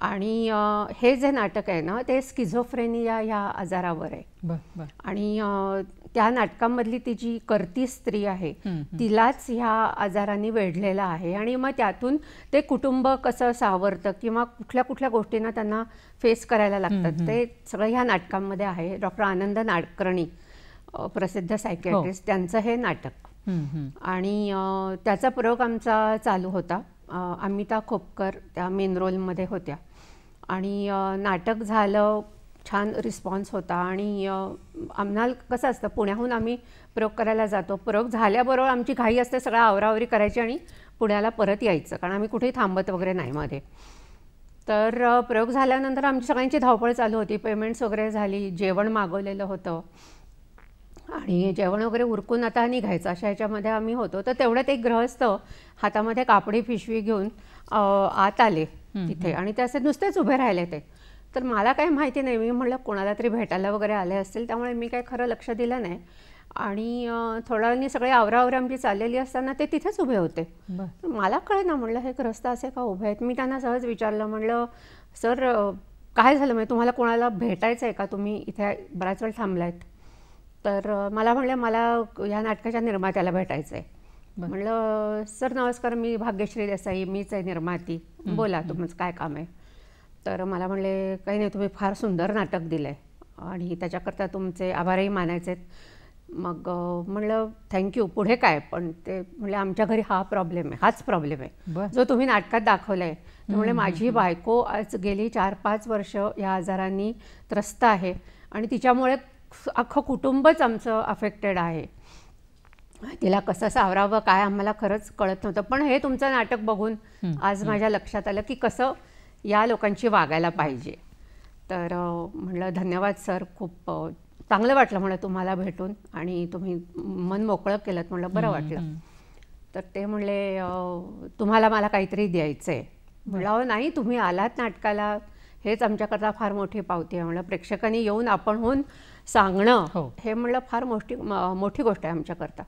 आणि हे जे नाटक आहे ना ते स्किझोफ्रेनिया ह्या आजारावर आहे. बरं. आणि त्या नाटकामधली ती जी कर्ती स्त्री आहे तिलाच ह्या आजाराने वेढलेला आहे. आणि मग त्यातून ते कुटुंब कसं सावरतं किंवा कुठल्या कुठल्या गोष्टींना त्यांना फेस करायला लागतात ते सगळं ह्या नाटकांमध्ये आहे. डॉक्टर आनंद नाडकर्णी प्रसिद्ध सायकियाट्रिस्ट त्यांचं हे नाटक. आणि त्याचा प्रयोग आमचा चालू होता. अमिता खोपकर त्या मेन रोलमध्ये होत्या. आणि नाटक झालं, छान रिस्पॉन्स होता. आणि आम्हाला कसं असतं, पुण्याहून आम्ही प्रयोग करायला जातो, प्रयोग झाल्याबरोबर आमची घाई असते सगळं आवरावरी करायची आणि पुण्याला परत यायचं, कारण आम्ही कुठेही थांबत वगैरे नाही मध्ये. तर प्रयोग झाल्यानंतर आमची सगळ्यांची धावपळ चालू होती, पेमेंट्स वगैरे झाली, जेवण मागवलेलं होतं आणि जेवण वगैरे उरकून आता निघायचं अशा ह्याच्यामध्ये आम्ही होतो. तर तेवढ्यात एक गृहस्थ हातामध्ये कापडी पिशवी घेऊन आत आले तिथे आणि ते असे नुसतेच उभे राहिले ते. तर मला काही माहिती नाही, मी म्हटलं कोणाला तरी भेटायला वगैरे आले असतील, त्यामुळे मी काही खरं लक्ष दिलं नाही. आणि थोड्या वेळाने सगळे आवराआवरी आमची चाललेली असताना ते तिथेच उभे होते. मला कळेना, म्हणलं हे गृहस्थ असे का उभे आहेत. मी त्यांना सहज विचारलं, म्हणलं सर काय झालं, म्हणजे तुम्हाला कोणाला भेटायचं आहे का, तुम्ही इथे बराच वेळ थांबलायत. तर मला म्हणलं मला या नाटकाच्या निर्मात्याला भेटायचं आहे. म्हणलं सर नमस्कार, मी भाग्यश्री देसाई, मीच आहे निर्माती, बोला तुमचं काय काम आहे. तर मला म्हणले काही नाही, तुम्ही फार सुंदर नाटक दिलं आहे आणि त्याच्याकरता तुमचे आभारही मानायचे आहेत. मग म्हणलं थँक्यू, पुढे काय. पण ते म्हणले आमच्या घरी हा प्रॉब्लेम आहे, हाच प्रॉब्लेम आहे जो तुम्ही नाटकात दाखवला आहे. त्यामुळे माझी बायको आज गेली 4-5 वर्ष या आजारांनी त्रस्त आहे आणि तिच्यामुळे अख्खं कुटुंबच आमचं अफेक्टेड आहे. तिला कसं सावरावं काय आम्हाला खरंच कळत नव्हतं. पण हे तुमचं नाटक बघून आज माझ्या लक्षात आलं की कसं या लोकांची वागायला पाहिजे. तर म्हणलं धन्यवाद सर, खूप चांगलं वाटलं म्हणलं तुम्हाला भेटून आणि तुम्ही मन मोकळं केलं, म्हणलं बरं वाटलं. तर ते म्हणले तुम्हाला मला काहीतरी द्यायचं आहे. म्हणलं नाही, तुम्ही आलात नाटकाला हेच आमच्याकरता फार मोठी पावती आहे. म्हणलं प्रेक्षकांनी येऊन आपणहून सांगणं हे म्हणलं फार मोठी गोष्ट आहे आमच्याकरता.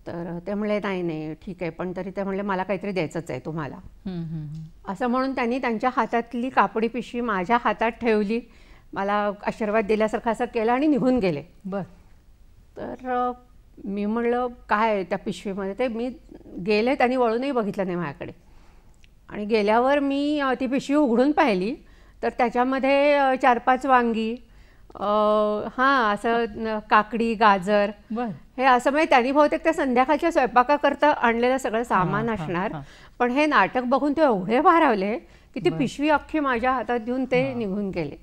तर ते म्हणले नाही नाही ठीक आहे, पण तरी ते म्हणले मला काहीतरी द्यायचंच आहे तुम्हाला. असं म्हणून त्यांनी त्यांच्या हातातली कापडी पिशवी माझ्या हातात ठेवली, मला आशीर्वाद दिल्यासारखं असं केलं आणि निघून गेले. तर मी म्हणलं काय त्या पिशवीमध्ये, ते मी गेले त्यांनी वळूनही बघितलं नाही माझ्याकडे. आणि गेल्यावर मी ती पिशवी उघडून पाहिली तर त्याच्यामध्ये 4-5 वांगी, हां असं काकडी, गाजर हे असं, म्हणजे त्यांनी बहुतेक त्या संध्याकाळच्या स्वयंपाकाकरता आणलेलं सगळं सामान असणार. पण हे नाटक बघून ते एवढे भारावले की ती पिशवी अख्खी माझ्या हातात देऊन ते निघून गेले.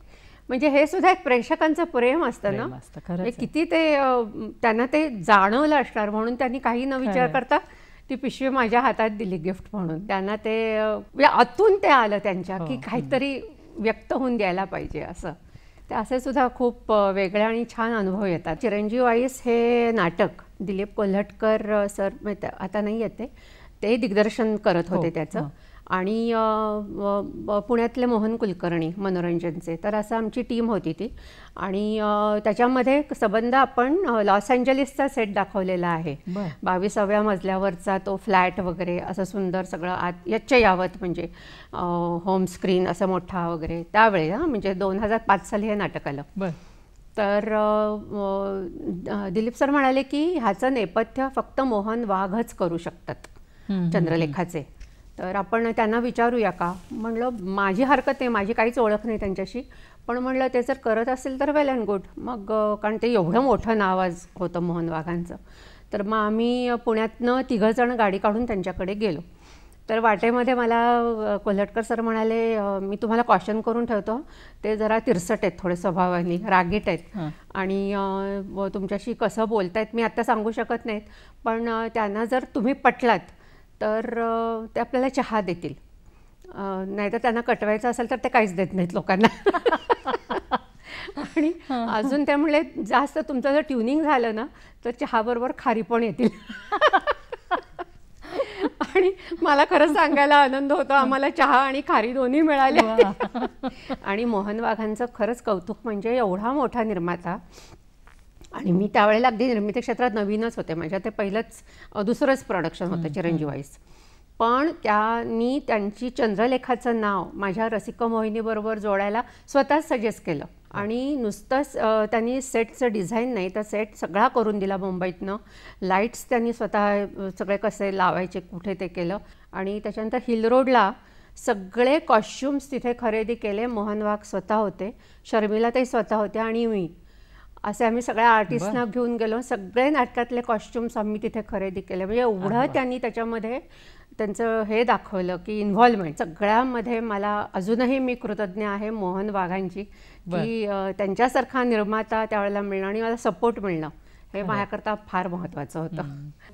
म्हणजे हे सुद्धा एक प्रेक्षकांचं प्रेम असतं ना, किती ते त्यांना ते जाणवलं असणार, म्हणून त्यांनी काही न विचार करता ती पिशवी माझ्या हातात दिली गिफ्ट म्हणून. त्यांना ते आतून ते आलं त्यांच्या की काहीतरी व्यक्त होऊन द्यायला पाहिजे असं. ते असे सुद्धा खूप वेगळे आणि छान अनुभव येतात. चिरंजीव आईस हे नाटक दिलीप कोल्हटकर सर आता नाही येते, ते दिग्दर्शन करत होते त्याचं. आणि पुण्यातले मोहन कुलकर्णी मनोरंजनचे. तर असं आमची टीम होती ती. आणि त्याच्यामध्ये संबंध आपण लॉस एंजलिसचा सेट दाखवलेला आहे. 22व्या मजल्यावरचा तो फ्लॅट वगैरे असं सुंदर सगळं आत यच्च यावत, म्हणजे होम स्क्रीन असं मोठा वगैरे त्यावेळी, म्हणजे 2005 साली हे नाटक आलं. तर दिलीप सर म्हणाले की ह्याचं नेपथ्य फक्त मोहन वाघच करू शकतात चंद्रलेखाचे, तर आपण त्यांना विचारूया का. म्हणलं माझी हरकत आहे, माझी काहीच ओळख नाही त्यांच्याशी, पण म्हणलं ते जर करत असेल तर वेल अँड गुड. मग कारण ते एवढं मोठं नाव आज होतं मोहन वाघांचं. तर मग आम्ही पुण्यातनं 3 जण गाडी काढून त्यांच्याकडे गेलो. तर वाटेमध्ये मला कोल्हटकर सर म्हणाले मी तुम्हाला कॉशन करून ठेवतो, ते जरा तिरसट आहेत थोडे स्वभावाने, रागीट आहेत आणि तुमच्याशी कसं बोलतायत मी आत्ता सांगू शकत नाहीत, पण त्यांना जर तुम्ही पटलात तर ते आपल्याला चहा देतील, नाहीतर त्यांना कटवायचं असेल तर ते काहीच देत नाहीत लोकांना. आणि अजून ते म्हणले जास्त तुमचं जर ट्युनिंग झालं ना तर चहाबरोबर खारी पण येतील. आणि मला खरंच सांगायला आनंद होतो, आम्हाला चहा आणि खारी दोन्ही मिळाले. आणि मोहन वाघांचं खरंच कौतुक, म्हणजे एवढा मोठा निर्माता, आणि मी त्यावेळेला अगदी निर्मिती क्षेत्रात नवीनच होते, माझ्या ते पहिलंच दुसरंच प्रोडक्शन होतं चिरंजीव आईस. पण त्यांनी त्यांची चंद्रलेखाचं नाव माझ्या रसिका मोहिनीबरोबर जोडायला स्वतःच सजेस्ट केलं आणि नुसतंच त्यांनी सेटचं डिझाईन नाही तर सेट सगळा करून दिला मुंबईतनं. लाईट्स त्यांनी स्वतः सगळे कसे लावायचे कुठे ते केलं आणि त्याच्यानंतर हिल रोडला सगळे कॉस्च्युम्स तिथे खरेदी केले. मोहन वाघ स्वतः होते, शर्मिलाताई स्वतः होत्या आणि मी. असे आम्ही सगळ्या आर्टिस्टना घेऊन गेलो. सगळे नाटकातले कॉस्च्युम्स आम्ही तिथे खरेदी केले. म्हणजे एवढं त्यांनी त्याच्यामध्ये त्यांचं हे दाखवलं की इन्व्हॉल्वमेंट सगळ्यामध्ये. मला अजूनही मी कृतज्ञ आहे मोहन वाघांची की त्यांच्यासारखा निर्माता त्यावेळेला मिळणं आणि मला सपोर्ट मिळणं हे माझ्याकरता फार महत्त्वाचं होतं.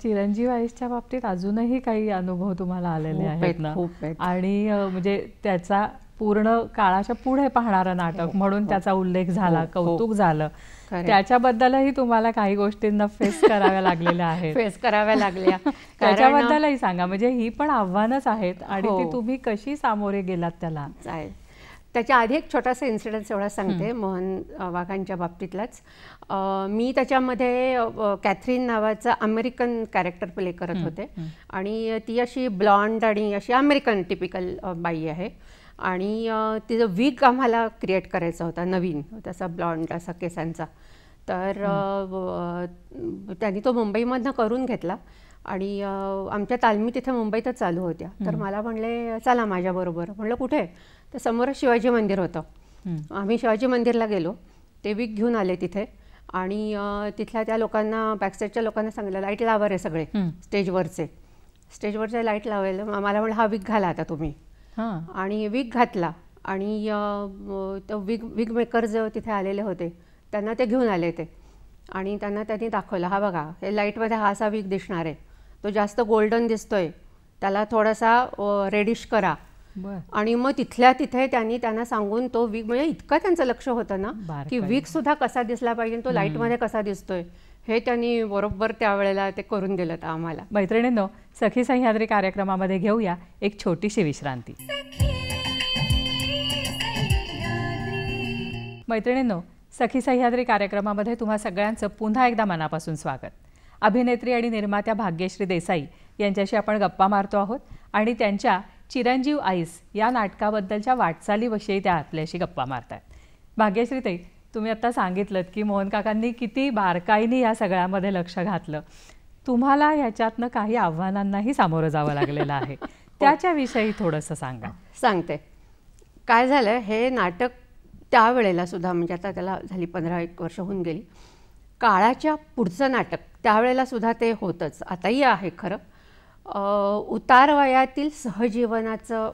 चिरंजीव आईसच्या बाबतीत अजूनही काही अनुभव तुम्हाला आलेले आहेत ना? आणि म्हणजे त्याचा पूर्ण काळाच्या पुढे पाहणारं नाटक म्हणून त्याचा उल्लेख झाला, कौतुक झालं. त्याच्याबद्दलही तुम्हाला काही गोष्टींना फेस कराव्या लागलेल्या आहेत. फेस कराव्या लागल्या त्याच्याबद्दलही सांगा. म्हणजे ही पण आव्हानच आहेत आणि ती तुम्ही कशी सामोरे गेलात त्याला? चालेल. त्याच्या आधी एक छोटासा इन्सिडेंट एवढा सांगते मोहन वाघांच्या बाबतीतलाच. मी त्याच्यामध्ये कॅथरीन नावाचा अमेरिकन कॅरेक्टर प्ले करत होते आणि ती अशी ब्लॉन्ड आणि अशी अमेरिकन टिपिकल बाई आहे आणि तिचं विग आम्हाला क्रिएट करायचा होता नवीन, तसा ब्लॉन्ड असा केसांचा. तर त्यांनी तो मुंबईमधनं करून घेतला आणि आमच्या तालमी तिथे मुंबईतच चालू होत्या. तर मला म्हणले चला माझ्याबरोबर. म्हणलं कुठे? तर समोरच शिवाजी मंदिर होतं. आम्ही शिवाजी मंदिरला गेलो. ते विग घेऊन आले तिथे आणि तिथल्या त्या लोकांना, बॅकस्टेजच्या लोकांना सांगितलं लाईट लावा रे सगळे स्टेजवरचे लाईट लावायला. मला म्हणलं हा विग घाला आता तुम्ही. आणि विग घातला आणि तो विग मेकर जे तिथे आलेले होते त्यांना ते घेऊन आले ते आणि त्यांनी दाखवलं, हा बघा हे लाईटमध्ये हा असा विग दिसणार आहे, तो जास्त गोल्डन दिसतोय, त्याला थोडासा रेडिश करा. आणि मग तिथल्या तिथे त्यांना सांगून तो विग, म्हणजे इतकं त्यांचं लक्ष होतं ना की विग सुद्धा कसा दिसला पाहिजे, तो लाईटमध्ये कसा दिसतोय हे त्यांनी बरोबर त्यावेळेला ते करून दिलं तर आम्हाला. मैत्रिणींनो, सखी सह्याद्री कार्यक्रमामध्ये घेऊया एक छोटीशी विश्रांती. मैत्रिणींनो, सखी सह्याद्री कार्यक्रमामध्ये तुम्हा सगळ्यांचं पुन्हा एकदा मनापासून स्वागत. अभिनेत्री आणि निर्मात्या भाग्यश्री देसाई यांच्याशी आपण गप्पा मारतो आहोत आणि त्यांच्या चिरंजीव आईस या नाटकाबद्दलच्या वाटचालीविषयी त्या आपल्याशी गप्पा मारतात. भाग्यश्रीताई, तुम्ही आता सांगितलं की मोहन काकांनी किती बारकाईने या सगळ्यामध्ये लक्ष घातलं. तुम्हाला ह्याच्यातनं काही आव्हानांनाही सामोरं जावं लागलेलं आहे. त्याच्याविषयी थोडंसं सांगा. सांगते. काय झालं, हे नाटक त्यावेळेला सुद्धा, म्हणजे आता त्याला झाली 15-1 वर्ष होऊन गेली, काळाच्या पुढचं नाटक त्यावेळेला सुद्धा ते होतंच, आताही आहे खरं. उतारवयातील सहजीवनाचं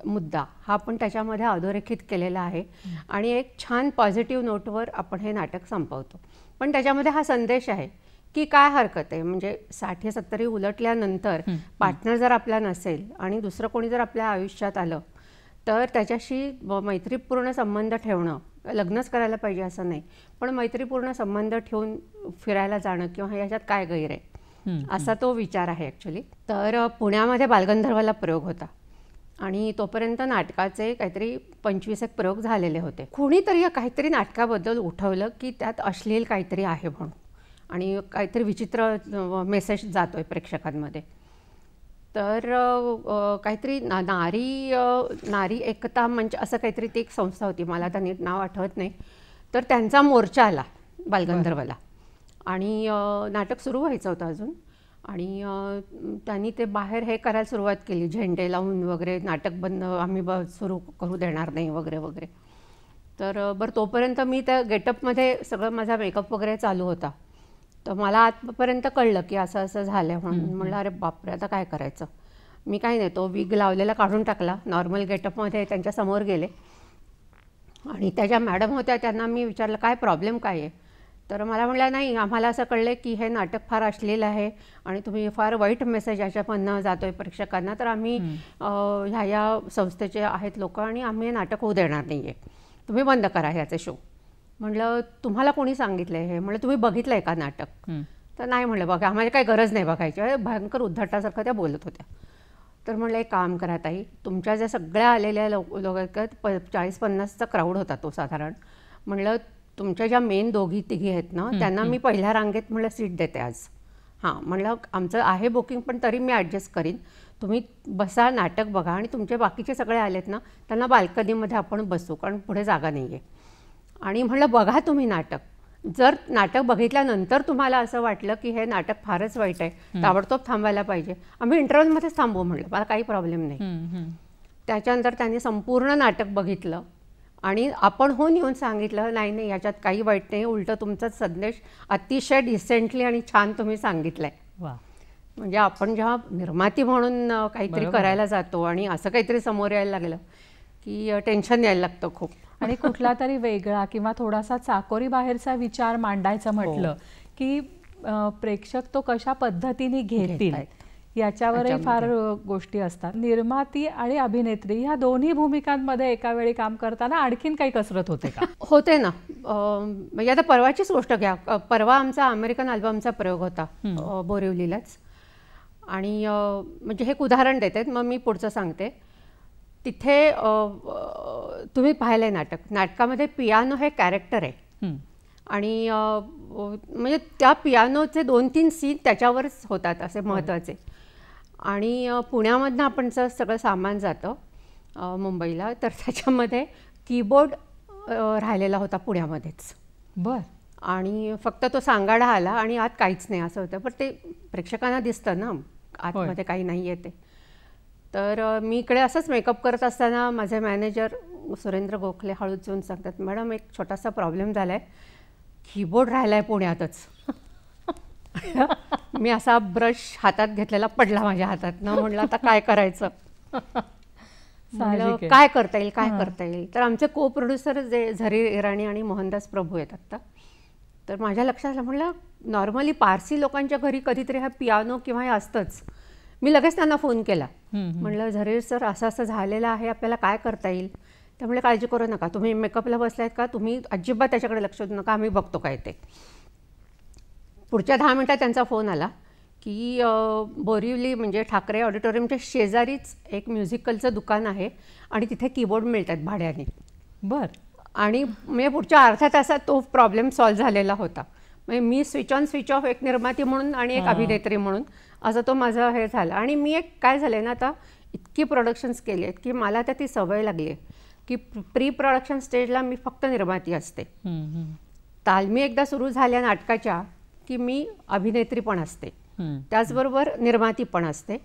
मुद्दा हा पण त्याच्यामध्ये अधोरेखित केलेला आहे आणि एक छान पॉझिटिव्ह नोटवर आपण हे नाटक संपवतो. पण त्याच्यामध्ये हा संदेश आहे की काय हरकत आहे, म्हणजे 60-70 उलटल्यानंतर पार्टनर जर आपला नसेल आणि दुसरं कोणी जर आपल्या आयुष्यात आलं तर त्याच्याशी मैत्रीपूर्ण संबंध ठेवणं, लग्नच करायला पाहिजे असं नाही, पण मैत्रीपूर्ण संबंध ठेवून फिरायला जाणं किंवा याच्यात काय गैर आहे असा तो विचार आहे ॲक्च्युली. तर पुण्यामध्ये बालगंधर्वाला प्रयोग होता आणि तोपर्यंत नाटकाचे काहीतरी 25 प्रयोग झालेले होते. कुणीतरी काहीतरी नाटकाबद्दल उठवलं की त्यात अश्लील काहीतरी आहे म्हणून आणि काहीतरी विचित्र मेसेज जातोय प्रेक्षकांमध्ये. तर काहीतरी नारी एकता मंच असं काहीतरी ती एक संस्था होती, मला आता नीट नाव आठवत नाही. तर त्यांचा मोर्चा आला बालगंधर्वाला आणि नाटक सुरू व्हायचं होतं अजून आणि त्यांनी ते बाहेर हे करायला सुरुवात केली, झेंडे लावून वगैरे, नाटक बंद, आम्ही सुरू करू देणार नाही वगैरे वगैरे. तर बरं, तोपर्यंत मी त्या गेटअपमध्ये सगळं माझा मेकअप वगैरे चालू होता. तर मला आतपर्यंत कळलं की असं असं झालं आहे म्हणून. म्हणलं अरे बापरे, आता काय करायचं. मी काही नाही, तो विग लावलेला काढून टाकला, नॉर्मल गेटअपमध्ये त्यांच्यासमोर गेले आणि त्या ज्या मॅडम होत्या त्यांना मी विचारलं काय प्रॉब्लेम काय आहे. तर मला म्हटलं नाही, आम्हाला असं कळलं की हे नाटक फार अश्लील आहे आणि तुम्ही फार वाईट मेसेज याच्यामधनं जातो आहे प्रेक्षकांना, तर आम्ही ह्या संस्थेचे आहेत लोक आणि आम्ही हे नाटक होऊ देणार नाही आहे, तुम्ही बंद करा ह्याचे शो. म्हटलं तुम्हाला कोणी सांगितलं आहे हे? म्हटलं तुम्ही बघितलं आहे का नाटक? तर नाही म्हटलं, बघा आम्हाला काही गरज नाही बघायची. भयंकर उद्धटासारखं त्या बोलत होत्या. तर म्हटलं एक काम करा ताई, तुमच्या ज्या सगळ्या आलेल्या लोक 40-50चा क्राऊड होता तो साधारण. म्हटलं तुमच्या ज्या मेन 2-3 आहेत ना त्यांना मी पहिल्या रांगेत म्हटलं सीट देते आज. हां, म्हटलं आमचं आहे बुकिंग पण तरी मी ॲडजस्ट करीन, तुम्ही बसा, नाटक बघा आणि तुमचे बाकीचे सगळे आलेत ना त्यांना बाल्कनीमध्ये आपण बसू, कारण पुढे जागा नाही आहे. आणि म्हणलं बघा तुम्ही नाटक. जर नाटक बघितल्यानंतर तुम्हाला असं वाटलं की हे नाटक फारच वाईट आहे, ताबडतोब थांबायला पाहिजे, आम्ही इंटरव्हलमध्येच थांबू म्हणलं, मला काही प्रॉब्लेम नाही. त्याच्यानंतर त्यांनी संपूर्ण नाटक बघितलं आणि आपण होऊन येऊन सांगितलं नाही नाही याच्यात काही वाईट नाही, उलटं तुमचा संदेश अतिशय डिसेंटली आणि छान तुम्ही सांगितलंय. म्हणजे आपण जेव्हा निर्माती म्हणून काहीतरी करायला जातो आणि असं काहीतरी समोर यायला लागलं की टेन्शन यायला लागतं खूप. आणि कुठला तरी वेगळा किंवा थोडासा चाकोरी बाहेरचा विचार मांडायचं म्हटलं की प्रेक्षक तो कशा पद्धतीने घेतील याच्यावरही फार गोष्टी असतात. निर्माती आणि अभिनेत्री ह्या दोन्ही भूमिकांमध्ये एका वेळी काम करताना आणखीन काही कसरत होते का? होते ना. म्हणजे आता परवाचीच गोष्ट घ्या. परवा आमचा अमेरिकन अल्बमचा प्रयोग होता बोरिवलीलाच. आणि म्हणजे हे एक उदाहरण देते, मग मी पुढचं सांगते. तिथे तुम्ही पाहिलंय नाटकामध्ये पियानो हे कॅरेक्टर आहे आणि म्हणजे त्या पियानोचे 2-3 सीन त्याच्यावरच होतात असे महत्त्वाचे. आणि पुण्यामधनं आपण सगळं सामान जातं मुंबईला, तर त्याच्यामध्ये कीबोर्ड राहिलेला होता पुण्यामध्येच. बरं. आणि फक्त तो सांगाडा आला आणि आत काहीच नाही असं होतं. पण ते प्रेक्षकांना दिसतं ना आतमध्ये काही नाही येते. तर मी इकडे असंच मेकअप करत असताना माझे मॅनेजर सुरेंद्र गोखले हळूच येऊन सांगतात, मॅडम एक छोटासा प्रॉब्लेम झाला आहे, कीबोर्ड राहिला आहे पुण्यातच. मी असा ब्रश हातात घेतलेला पडला माझ्या हातात ना. म्हणलं आता काय करायचं, काय करता येईल काय करता येईल. तर आमचे को प्रोड्युसर जे झरी इराणी आणि मोहनदास प्रभू आहेत आत्ता, तर माझ्या लक्षात आलं, म्हणलं नॉर्मली पारसी लोकांच्या घरी कधीतरी हा पियानो किंवा हे असतंच. मी लगेच त्यांना फोन केला, म्हणलं झरीर सर असं असं झालेलं आहे, आपल्याला काय करता येईल. त्यामुळे काळजी करू नका, तुम्ही मेकअपला बसलायत का, तुम्ही अजिबात त्याच्याकडे लक्ष देऊ नका, आम्ही बघतो काय ते. पुढच्या 10 मिनिटात त्यांचा फोन आला की बोरिवली म्हणजे ठाकरे ऑडिटोरियमच्या शेजारीच एक म्युझिकलचं दुकान आहे आणि तिथे कीबोर्ड मिळतात भाड्याने. बरं. आणि म्हणजे पुढच्या अर्ध्या तासात तो प्रॉब्लेम सॉल्व्ह झालेला होता. म्हणजे मी स्विच ऑन स्विच ऑफ एक निर्माती म्हणून आणि एक अभिनेत्री म्हणून असं तो माझं हे झालं. आणि मी एक काय झालं ना, आता इतकी प्रोडक्शन्स केली आहेत की मला आता ती सवय लागली आहे की प्री प्रोडक्शन स्टेजला मी फक्त निर्माती असते. तालमी एकदा सुरू झाल्या नाटकाच्या की मी अभिनेत्री पण असते, त्याचबरोबर निर्माती पण असते.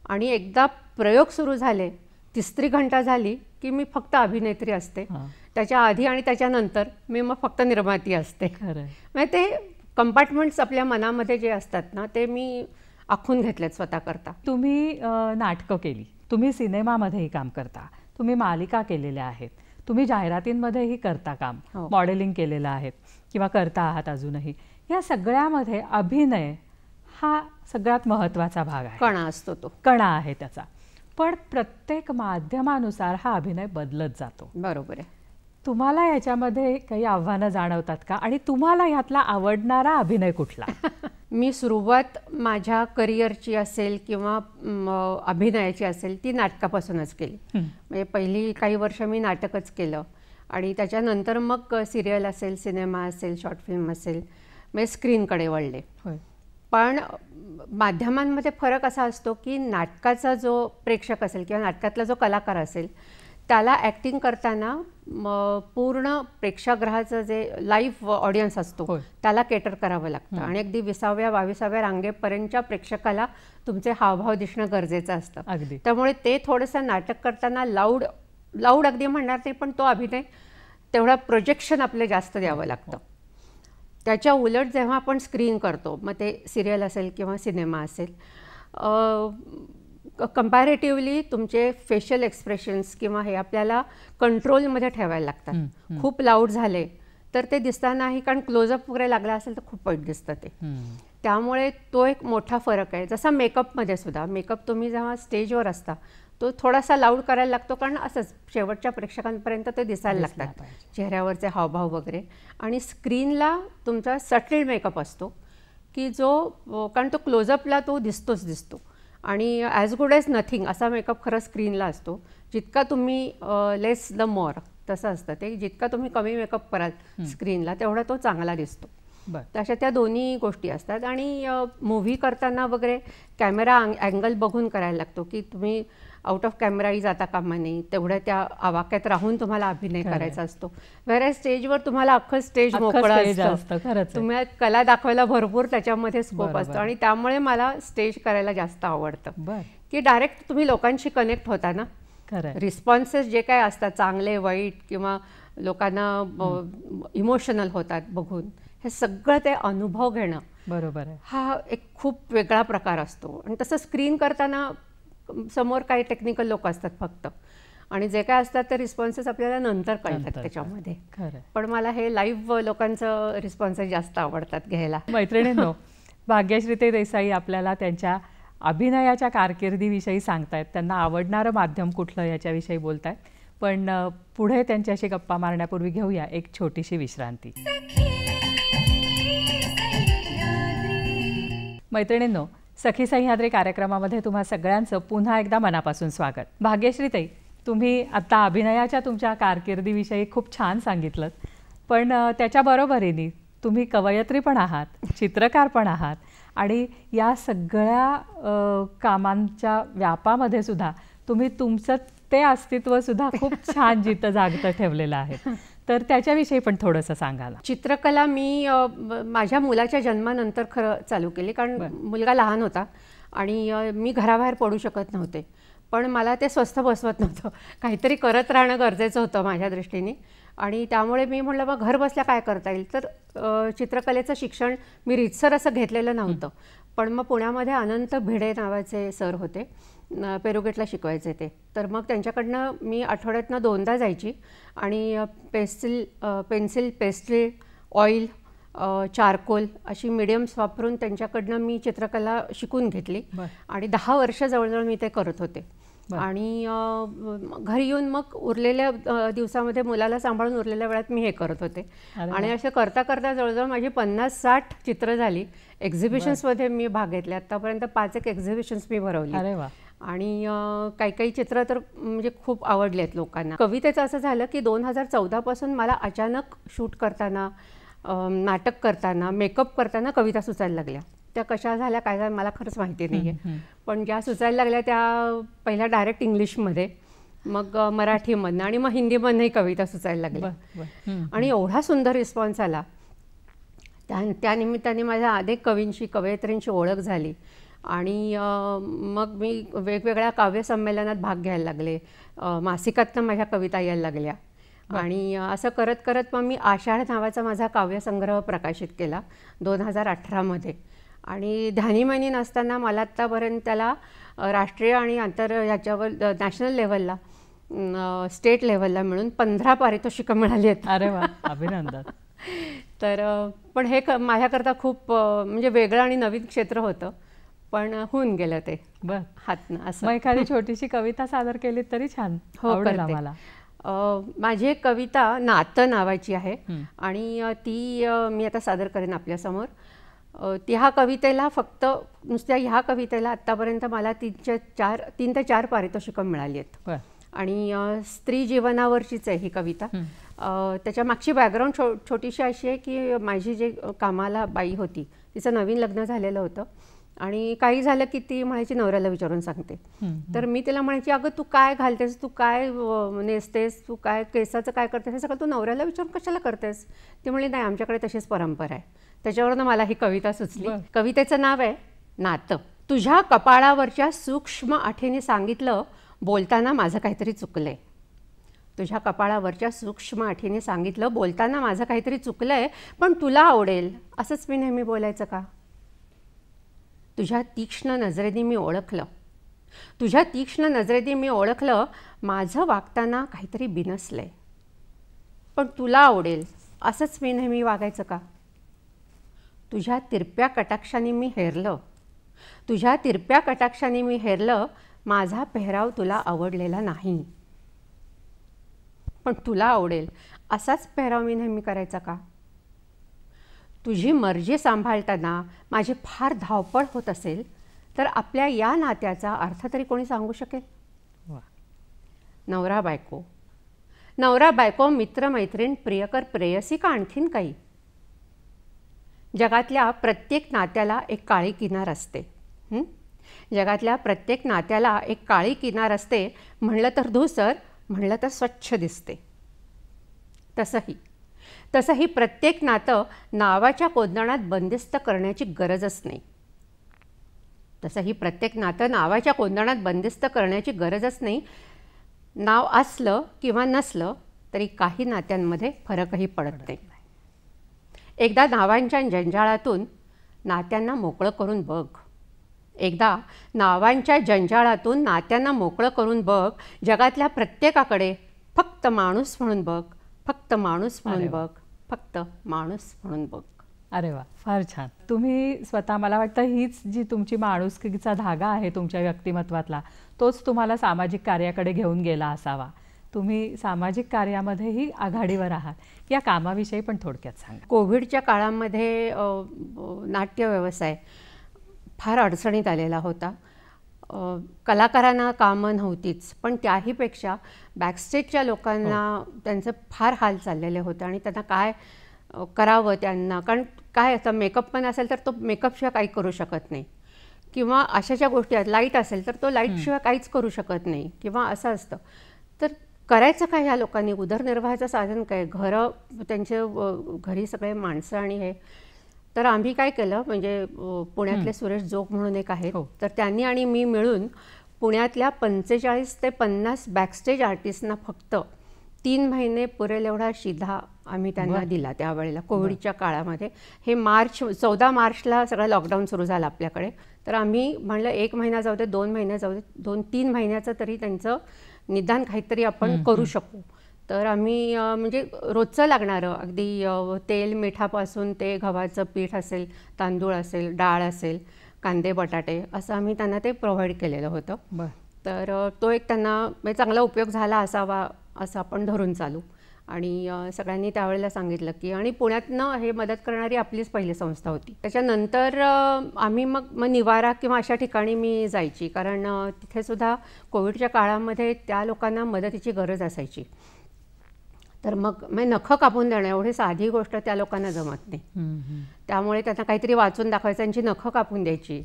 आणि एकदा प्रयोग सुरू झाले, 3री घंटा झाली की मी फक्त अभिनेत्री असते. त्याच्या आधी आणि त्याच्यानंतर मी मग फक्त निर्माती असते. म्हणजे ते कंपार्टमेंट्स आपल्या मनामध्ये जे असतात ना, ते मी आखून घेतलेत स्वतः करता. तुम्ही नाटकं केली, तुम्ही सिनेमामध्येही काम करता, तुम्ही मालिका केलेल्या आहेत, तुम्ही जाहिरातींमध्येही करता काम, मॉडेलिंग केलेलं आहे किंवा करता आहात अजूनही. या सगळ्यामध्ये अभिनय हा सगळ्यात महत्त्वाचा भाग आहे, कणा असतो, तो कणा आहे त्याचा. पण प्रत्येक माध्यमानुसार हा अभिनय बदलत जातो. बरोबर आहे. तुम्हाला याच्यामध्ये काही आव्हानं जाणवतात का, आणि तुम्हाला यातला आवडणारा अभिनय कुठला? मी सुरुवात माझ्या करिअरची असेल किंवा अभिनयाची असेल ती नाटकापासूनच केली. म्हणजे पहिली काही वर्ष मी नाटकच केलं आणि त्याच्यानंतर मग सिरियल असेल, सिनेमा असेल, शॉर्ट फिल्म असेल, म्हणजे स्क्रीनकडे वळले. पण माध्यमांमध्ये फरक असा असतो की नाटकाचा जो प्रेक्षक असेल किंवा नाटकातला जो कलाकार असेल त्याला ॲक्टिंग करताना पूर्ण प्रेक्षागृहाचं जे लाईव्ह ऑडियन्स असतो त्याला केटर करावं लागतं. आणि अगदी 20व्या-22व्या रांगेपर्यंतच्या प्रेक्षकाला तुमचे हावभाव दिसणं गरजेचं असतं. त्यामुळे ते थोडंसं नाटक करताना लाऊड अगदी म्हणणार नाही, पण तो अभिनय तेवढा प्रोजेक्शन आपलं जास्त द्यावं लागतं. त्याच्या उलट जेव्हा आपण स्क्रीन करतो, मग ते सिरियल असेल किंवा सिनेमा असेल, कंपॅरेटिव्हली तुमचे फेशियल एक्सप्रेशन्स किंवा हे आपल्याला कंट्रोलमध्ये ठेवायला लागतात. खूप लाऊड झाले तर ते दिसतानाही, कारण क्लोजअप वगैरे लागला असेल तर खूप वाईट दिसतं ते. त्यामुळे तो एक मोठा फरक आहे. जसा मेकअपमध्ये सुद्धा, मेकअप तुम्ही जेव्हा स्टेजवर असता तो थोडासा लाऊड करायला लागतो, कारण असंच शेवटच्या प्रेक्षकांपर्यंत ते दिसायला लागतात चेहऱ्यावरचे हावभाव वगैरे. आणि स्क्रीनला तुमचा सटल मेकअप असतो की जो, कारण तो क्लोजअपला तो दिसतो आणि ॲज गुड ॲज नथिंग असा मेकअप खरं स्क्रीनला असतो. जितका तुम्ही लेस द मोर तसं असतं ते. जितका तुम्ही कमी मेकअप कराल स्क्रीनला तेवढा तो चांगला दिसतो. बरं. तर अशा त्या दोन्ही गोष्टी असतात. आणि मूव्ही करताना वगैरे कॅमेरा अँगल बघून करायला लागतो की तुम्ही आउट ऑफ कॅमेराही जाता कामा नये, तेवढ्या त्या आवाक्यात राहून तुम्हाला अभिनय करायचा असतो. वेळेस स्टेजवर तुम्हाला अख्खं स्टेज मोकळं असतं, तुम्हाला कला दाखवायला भरपूर त्याच्यामध्ये स्कोप असतो. आणि त्यामुळे मला स्टेज करायला जास्त आवडतं की डायरेक्ट तुम्ही लोकांशी कनेक्ट होता ना. रिस्पॉन्सेस जे काय असतात चांगले वाईट किंवा लोकांना इमोशनल होतात बघून, हे सगळं ते अनुभव घेणं बरोबर आहे, हा एक खूप वेगळा प्रकार असतो. आणि तसं स्क्रीन करताना समोर काही टेक्निकल लोक असतात फक्त, आणि जे काय असतात ते रिस्पॉन्सेस आपल्याला नंतर कळतात त्याच्यामध्ये. पण मला हे लाईव्ह लोकांचं रिस्पॉन्सेस जास्त आवडतात घ्यायला. मैत्रिणींनो, भाग्यश्री देसाई आपल्याला त्यांच्या अभिनयाच्या कारकिर्दीविषयी सांगतायत, त्यांना आवडणारं माध्यम कुठलं याच्याविषयी बोलतायत. पण पुढे त्यांच्याशी गप्पा मारण्यापूर्वी घेऊया एक छोटीशी विश्रांती. मैत्रिणींनो, सखी सह्याद्री कार्यक्रमामध्ये तुम्हा सगळ्यांचं पुन्हा एकदा मनापासून स्वागत. भाग्यश्रीताई, तुम्ही आता अभिनयाच्या तुमच्या कारकिर्दीविषयी खूप छान सांगितलं, पण त्याच्याबरोबरीने तुम्ही कवयित्री पण आहात, चित्रकार पण आहात, आणि या सगळ्या कामांच्या व्यापामध्ये सुद्धा तुम्ही तुमचं ते अस्तित्वसुद्धा खूप छान जिथं जागतं ठेवलेलं आहे. तर त्याच्याविषयी पण थोडंसं सांगायला. चित्रकला मी माझ्या मुलाच्या जन्मानंतर खरं चालू केली, कारण मुलगा लहान होता आणि मी घराबाहेर पडू शकत नव्हते. पण मला ते स्वस्थ बसवत नव्हतं, काहीतरी करत राहणं गरजेचं होतं माझ्या दृष्टीने. आणि त्यामुळे मी म्हटलं मग घर बसल्या काय करता येईल. तर चित्रकलेचं शिक्षण मी रीतसर असं घेतलेलं नव्हतं, पण मग पुण्यामध्ये अनंत भिडे नावाचे सर होते, पेरुगेटला शिकवायचे ते. तर मग त्यांच्याकडनं मी आठवड्यातनं 2दा जायची आणि पेन्सिल, पेस्ट्री, ऑइल, चारकोल अशी मीडियम्स वापरून त्यांच्याकडनं मी चित्रकला शिकून घेतली. आणि 10 वर्ष जवळजवळ मी ते करत होते. आणि घरी येऊन मग उरलेल्या दिवसामध्ये मुलाला सांभाळून उरलेल्या वेळात मी हे करत होते. आणि असं करता करता जवळजवळ माझी 50-60 चित्र झाली. एक्झिबिशन्समध्ये मी भाग घेतले. आत्तापर्यंत 5 एक्झिबिशन्स मी भरवली. आणि काही चित्र तर म्हणजे खूप आवडले आहेत लोकांना. कवितेचं असं झालं की 2014 पासून मला अचानक शूट करताना, नाटक करताना, मेकअप करताना कविता सुचायला लागल्या. त्या कशा झाल्या काय झालं मला खरंच माहिती नाही आहे, पण ज्या सुचायला लागल्या त्या पहिल्या डायरेक्ट इंग्लिशमध्ये, मग मराठीमधनं, आणि मग हिंदीमधनंही कविता सुचायला लागल्या. आणि एवढा सुंदर रिस्पॉन्स आला. त्यानिमित्ताने माझ्या अनेक कवींशी, कवयित्रींची ओळख झाली. आणि मग मी वेगवेगळ्या काव्यसंमेलनात भाग घ्यायला लागले, मासिकातनं माझ्या कविता यायला लागल्या. आणि असं करत करत मग मी आषाढ नावाचा माझा काव्यसंग्रह प्रकाशित केला 2018 मध्ये. आणि ध्यानीमनी नसताना मला आत्तापर्यंत त्याला राष्ट्रीय आणि ह्याच्यावर नॅशनल लेवलला, स्टेट लेवलला मिळून 15 पारितोषिकं मिळाली आहेत. अरे वा, अभिनंदन. तर पण हे माझ्याकरता खूप म्हणजे वेगळं आणि नवीन क्षेत्र होतं, पण होऊन गेलं ते हातनं. असं एखादी छोटीशी कविता सादर केली तरी छान आवडेल आम्हाला. माझी एक कविता नातं नावाची आहे, आणि ती मी आता सादर करेन आपल्यासमोर. ह्या कवितेला फक्त नुसत्या ह्या कवितेला आत्तापर्यंत मला 3 ते 4 पारितोषिकं मिळाली आहेत. आणि स्त्री जीवनावरचीच आहे ही कविता. त्याच्या मागची बॅकग्राऊंड छोटीशी अशी आहे की माझी जे कामाला बाई होती तिचं नवीन लग्न झालेलं होतं, आणि काही झालं की ती म्हणायची नवऱ्याला विचारून सांगते. तर मी तिला म्हणायची अगं तू काय घालतेस, तू काय नेसतेस, तू काय केसाचं काय करतेस, हे सगळं तू नवऱ्याला विचारून कशाला करतेस. ती म्हणली नाही आमच्याकडे तशीच परंपरा आहे. त्याच्यावरनं मला ही कविता सुचली. कवितेचं नाव आहे नातं. तुझ्या कपाळावरच्या सूक्ष्म आठेने सांगितलं बोलताना माझं काहीतरी चुकलंय. तुझ्या कपाळावरच्या सूक्ष्म आठेने सांगितलं बोलताना माझं काहीतरी चुकलंय, पण तुला आवडेल असंच मी नेहमी बोलायचं का. तुझ्या तीक्ष्ण नजरेने मी ओळखलं, तुझ्या तीक्ष्ण नजरेने मी ओळखलं माझं वागताना काहीतरी बिनसलंय, पण तुला आवडेल असंच मी नेहमी वागायचं का. तुझ्या तिरप्या कटाक्षाने मी हेरलं, तुझ्या तिरप्या कटाक्षाने मी हेरलं माझा पेहराव तुला आवडलेला नाही, पण तुला आवडेल असाच पेहराव मी नेहमी करायचा का. तुझी मर्जी सांभाळताना माझी फार धावपळ होत असेल तर आपल्या या नात्याचा अर्थ तरी कोणी सांगू शकेल. नवरा बायको, नवरा बायको, मित्र मैत्रीण, प्रियकर प्रेयसी का आणखीन काही. जगातल्या प्रत्येक नात्याला एक काळी किनार असते. जगातल्या प्रत्येक नात्याला एक काळी किनार असते. म्हणलं तर धूसर, म्हणलं तर स्वच्छ दिसते. तसंही प्रत्येक नातं नावाच्या कोंदणात बंदिस्त करण्याची गरजच नाही. नाव असलं किंवा नसलं तरी काही नात्यांमध्ये फरकही पडत नाही. एकदा नावांच्या जंजाळातून नात्यांना मोकळं करून बघ. जगातल्या प्रत्येकाकडे फक्त माणूस म्हणून बघ. अरे वा, फार छान. तुम्ही स्वतः, मला वाटतं हीच जी तुमची माणुसकीचा धागा आहे तुमच्या व्यक्तिमत्वातला, तोच तुम्हाला सामाजिक कार्याकडे घेऊन गेला असावा. तुम्ही सामाजिक कार्यामध्येही आघाडीवर आहात. या कामाविषयी पण थोडक्यात सांगा. कोविडच्या काळामध्ये नाट्य व्यवसाय फार अडचणीत आलेला होता. कलाकारांना कामं नव्हतीच, पण त्याहीपेक्षा बॅकस्टेजच्या लोकांना त्यांचे फार हाल चाललेले होते आणि त्यांना काय करावं त्यांना. कारण काय असतं, मेकअप पण असेल तर तो मेकअपशिवाय काही करू शकत नाही, किंवा अशा ज्या गोष्टी आहेत, लाईट असेल तर तो लाईटशिवाय काहीच करू शकत नाही, किंवा असं असतं. तर करायचं काय ह्या लोकांनी? उदरनिर्वाहाचं साधन काय? घरं, त्यांचे घरी सगळे माणसं आणि हे. तर आम्ही काय केलं, म्हणजे पुण्यातले सुरेश जोग म्हणून एक आहेत, तर त्यांनी आणि मी मिळून पुण्यातल्या 45 ते 50 बॅकस्टेज आर्टिस्टना फक्त 3 महिने पुरेल एवढा शिधा आम्ही त्यांना दिला त्यावेळेला, कोविडच्या काळामध्ये. हे 14 मार्चला सगळं लॉकडाऊन सुरू झालं आपल्याकडे. तर आम्ही म्हणलं 1 महिना जाऊ दे, 2 महिने जाऊ दे, 2-3 महिन्याचं तरी त्यांचं निदान काहीतरी आपण करू शकू. तर आम्ही म्हणजे रोजचं लागणारं अगदी तेल मिठापासून ते गव्हाचं पीठ असेल, तांदूळ असेल, डाळ असेल, कांदे बटाटे, असं आम्ही त्यांना ते प्रोव्हाइड केलेलं होतं. तर तो एक त्यांना चांगला उपयोग झाला असावा असं आपण धरून चालू. आणि सगळ्यांनी त्यावेळेला सांगितलं की, आणि पुण्यातनं हे मदत करणारी आपलीच पहिली संस्था होती. त्याच्यानंतर आम्ही मग निवारा किंवा अशा ठिकाणी मी जायची, कारण तिथे सुद्धा कोविडच्या काळामध्ये त्या लोकांना मदतीची गरज असायची. तर मग नखं कापून देणं एवढी साधी गोष्ट त्या लोकांना जमत नाही. त्यामुळे त्यांना काहीतरी वाचून दाखवायचं, त्यांची नखं कापून द्यायची.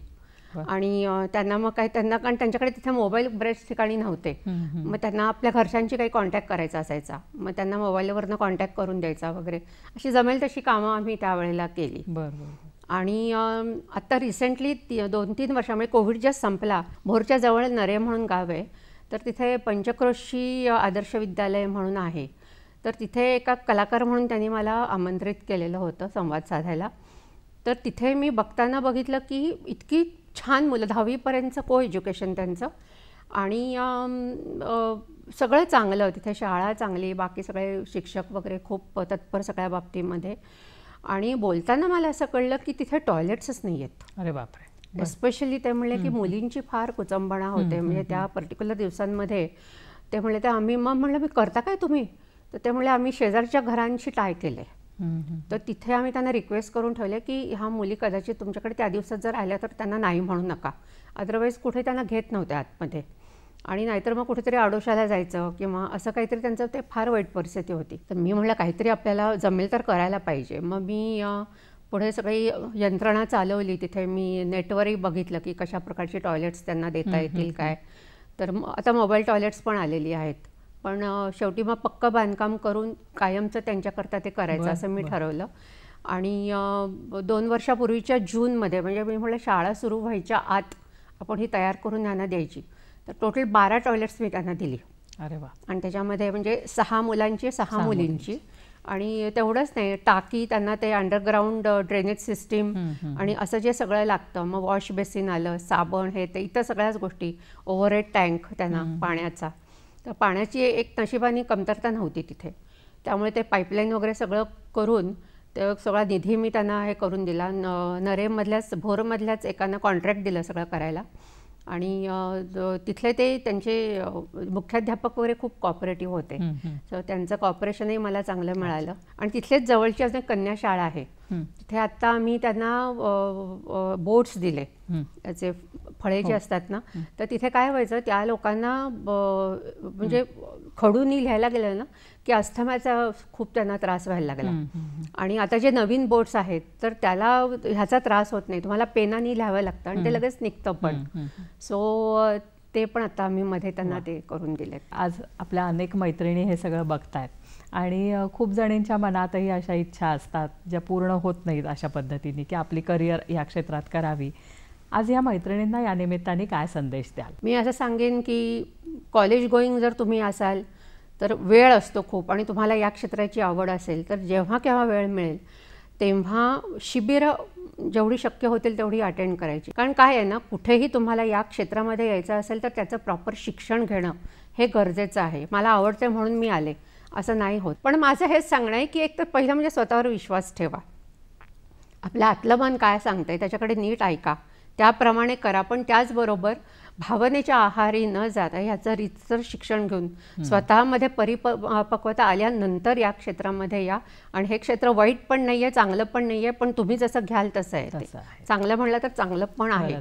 आणि त्यांना मग काय, कारण त्यांच्याकडे तिथे मोबाईल बरेच ठिकाणी नव्हते, मग त्यांना आपल्या घरच्यांची काही कॉन्टॅक्ट करायचा असायचा, मग त्यांना मोबाईलवरनं कॉन्टॅक्ट करून द्यायचा वगैरे. अशी जमेल तशी कामं आम्ही त्यावेळेला केली. आणि आत्ता रिसेंटली 2-3 वर्षामुळे कोविड जस्ट संपला, भोरच्या जवळ नरे म्हणून गाव आहे, तर तिथे पंचक्रोशी आदर्श विद्यालय म्हणून आहे. तर तिथे एका कलाकार म्हणून त्यांनी मला आमंत्रित केलेलं होतं संवाद साधायला. तर तिथे मी बघताना बघितलं की इतकी छान मुलं, 10वीपर्यंतचं को एज्युकेशन त्यांचं, आणि सगळं चांगलं, तिथे शाळा चांगली, बाकी सगळे शिक्षक वगैरे खूप तत्पर सगळ्या बाबतीमध्ये. आणि बोलताना मला असं कळलं की तिथे टॉयलेट्सच नाही आहेत. अरे बापरे. एस्पेशली ते म्हणले की मुलींची फार कुचंबणा होते, म्हणजे त्या पर्टिक्युलर दिवसांमध्ये. ते म्हणले, तर आम्ही मग म्हणलं, मी करता काय तुम्ही? तर ते म्हणले, आम्ही शेजारच्या घरांशी टाय केले. तर तिथे आम्ही त्यांना रिक्वेस्ट करून ठेवले की ह्या मुली कदाचित तुमच्याकडे त्या दिवसात जर आल्या तर त्यांना नाही म्हणू नका. अदरवाईज कुठे त्यांना घेत नव्हते आतमध्ये, आणि नाहीतर मग कुठेतरी आडोशाला जायचं किंवा असं काहीतरी त्यांचं, ते फार वाईट परिस्थिती होती. तर मी म्हटलं काहीतरी आपल्याला जमेल तर करायला पाहिजे. मग मी पुढे सगळी यंत्रणा चालवली. तिथे मी नेटवरही बघितलं की कशा प्रकारची टॉयलेट्स त्यांना देता येतील काय. तर आता मोबाईल टॉयलेट्स पण आलेली आहेत, पण शेवटी मग पक्कं बांधकाम करून कायमचं त्यांच्याकरता ते करायचं असं मी ठरवलं. आणि 2 वर्षापूर्वीच्या जूनमध्ये, म्हणजे मी म्हटलं शाळा सुरू व्हायच्या आत आपण ही तयार करून त्यांना द्यायची. तर टोटल 12 टॉयलेट्स मी त्यांना दिली. अरे वा. आणि त्याच्यामध्ये म्हणजे 6 मुलांची 6 मुलींची. आणि तेवढंच नाही, टाकी त्यांना, ते अंडरग्राऊंड ड्रेनेज सिस्टीम आणि असं जे सगळं लागतं, मग वॉश बेसिन आलं, साबण, हे ते इतर सगळ्याच गोष्टी, ओव्हरहेड टँक त्यांना पाण्याचा. तर पाण्याची एक नशिबाने कमतरता नव्हती तिथे, त्यामुळे ते पाईपलाईन वगैरे सगळं करून ते सगळा निधी मी त्यांना हे करून दिला. नरेमधल्याच, भोरमधल्याच एकानं कॉन्ट्रॅक्ट दिलं सगळं करायला. आणि तिथले ते त्यांचे मुख्याध्यापक वगैरे खूप कॉपरेटिव्ह होते, सो त्यांचं कॉपरेशनही मला चांगलं मिळालं. आणि तिथलेच जवळची अजून कन्या शाळा आहे, तिथे आत्ता आम्ही त्यांना बोट्स दिले, त्याचे फळे जी असतात ना, तर तिथे काय व्हायचं, त्या लोकांना म्हणजे खडूनी लिहायला गेलं ना की अस्थमाचा खूप त्यांना त्रास व्हायला लागला. आणि आता जे नवीन बोर्ड्स आहेत तर त्याला ह्याचा त्रास होत नाही, तुम्हाला पेनानी लिहावं लागतं आणि ते लगेच निघतं पण. सो ते पण आता आम्ही मध्ये त्यांना ते करून दिलेत. आज आपल्या अनेक मैत्रिणी हे सगळं बघतायत आणि खूप जणींच्या मनातही अशा इच्छा असतात ज्या पूर्ण होत नाहीत अशा पद्धतीने की आपली करिअर या क्षेत्रात करावी. आज या मैत्रिणींना या निमित्ताने काय संदेश द्याल? मी असं सांगेन की कॉलेज गोईंग जर तुम्ही असाल तर वेळ असतो खूप आणि तुम्हाला या क्षेत्राची आवड असेल तर जेव्हा केव्हा वेळ मिळेल तेव्हा शिबिरं जेवढी शक्य होतील तेवढी अटेंड करायची. कारण काय आहे ना, कुठेही तुम्हाला या क्षेत्रामध्ये यायचं असेल तर त्याचं प्रॉपर शिक्षण घेणं हे गरजेचं आहे. मला आवडते म्हणून मी आले असं नाही होत. पण माझं हेच सांगणं आहे की एक तर पहिलं म्हणजे स्वतःवर विश्वास ठेवा. आपलं आतलं मन काय सांगतंय त्याच्याकडे नीट ऐका, त्याप्रमाणे करा. पण त्याचबरोबर भावनेच्या आहारी न जाता ह्याचं रीतसर शिक्षण घेऊन स्वतःमध्ये परिपक्वता आल्यानंतर या क्षेत्रामध्ये या. आणि हे क्षेत्र वाईट पण नाही आहे, चांगलं पण नाही आहे, पण तुम्ही जसं घ्याल तसं आहे ते. चांगलं म्हणलं तर चांगलं पण आहे.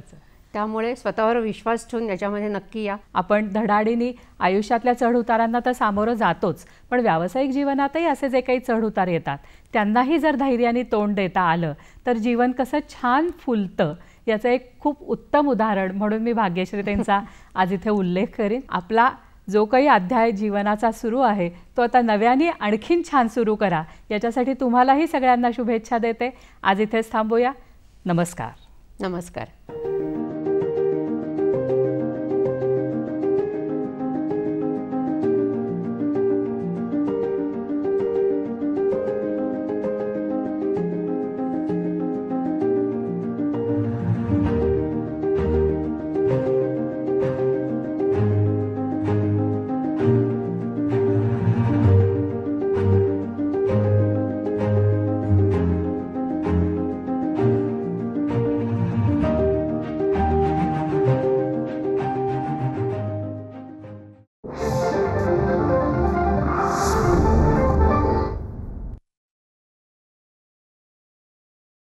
त्यामुळे स्वतःवर विश्वास ठेवून याच्यामध्ये नक्की या. आपण धडाडीने आयुष्यातल्या चढउतारांना तर सामोरं जातोच, पण व्यावसायिक जीवनातही असे जे काही चढउतार येतात त्यांनाही जर धैर्याने तोंड देता आलं तर जीवन कसं छान फुलतं याचं एक खूप उत्तम उदाहरण म्हणून मी भाग्यश्रीताईंचा आज इथे उल्लेख करीन. आपला जो काही अध्याय जीवनाचा सुरू आहे तो आता नव्याने आणखीन छान सुरू करा, याच्यासाठी तुम्हालाही सगळ्यांना शुभेच्छा देते. आज इथेच थांबूया. नमस्कार. नमस्कार.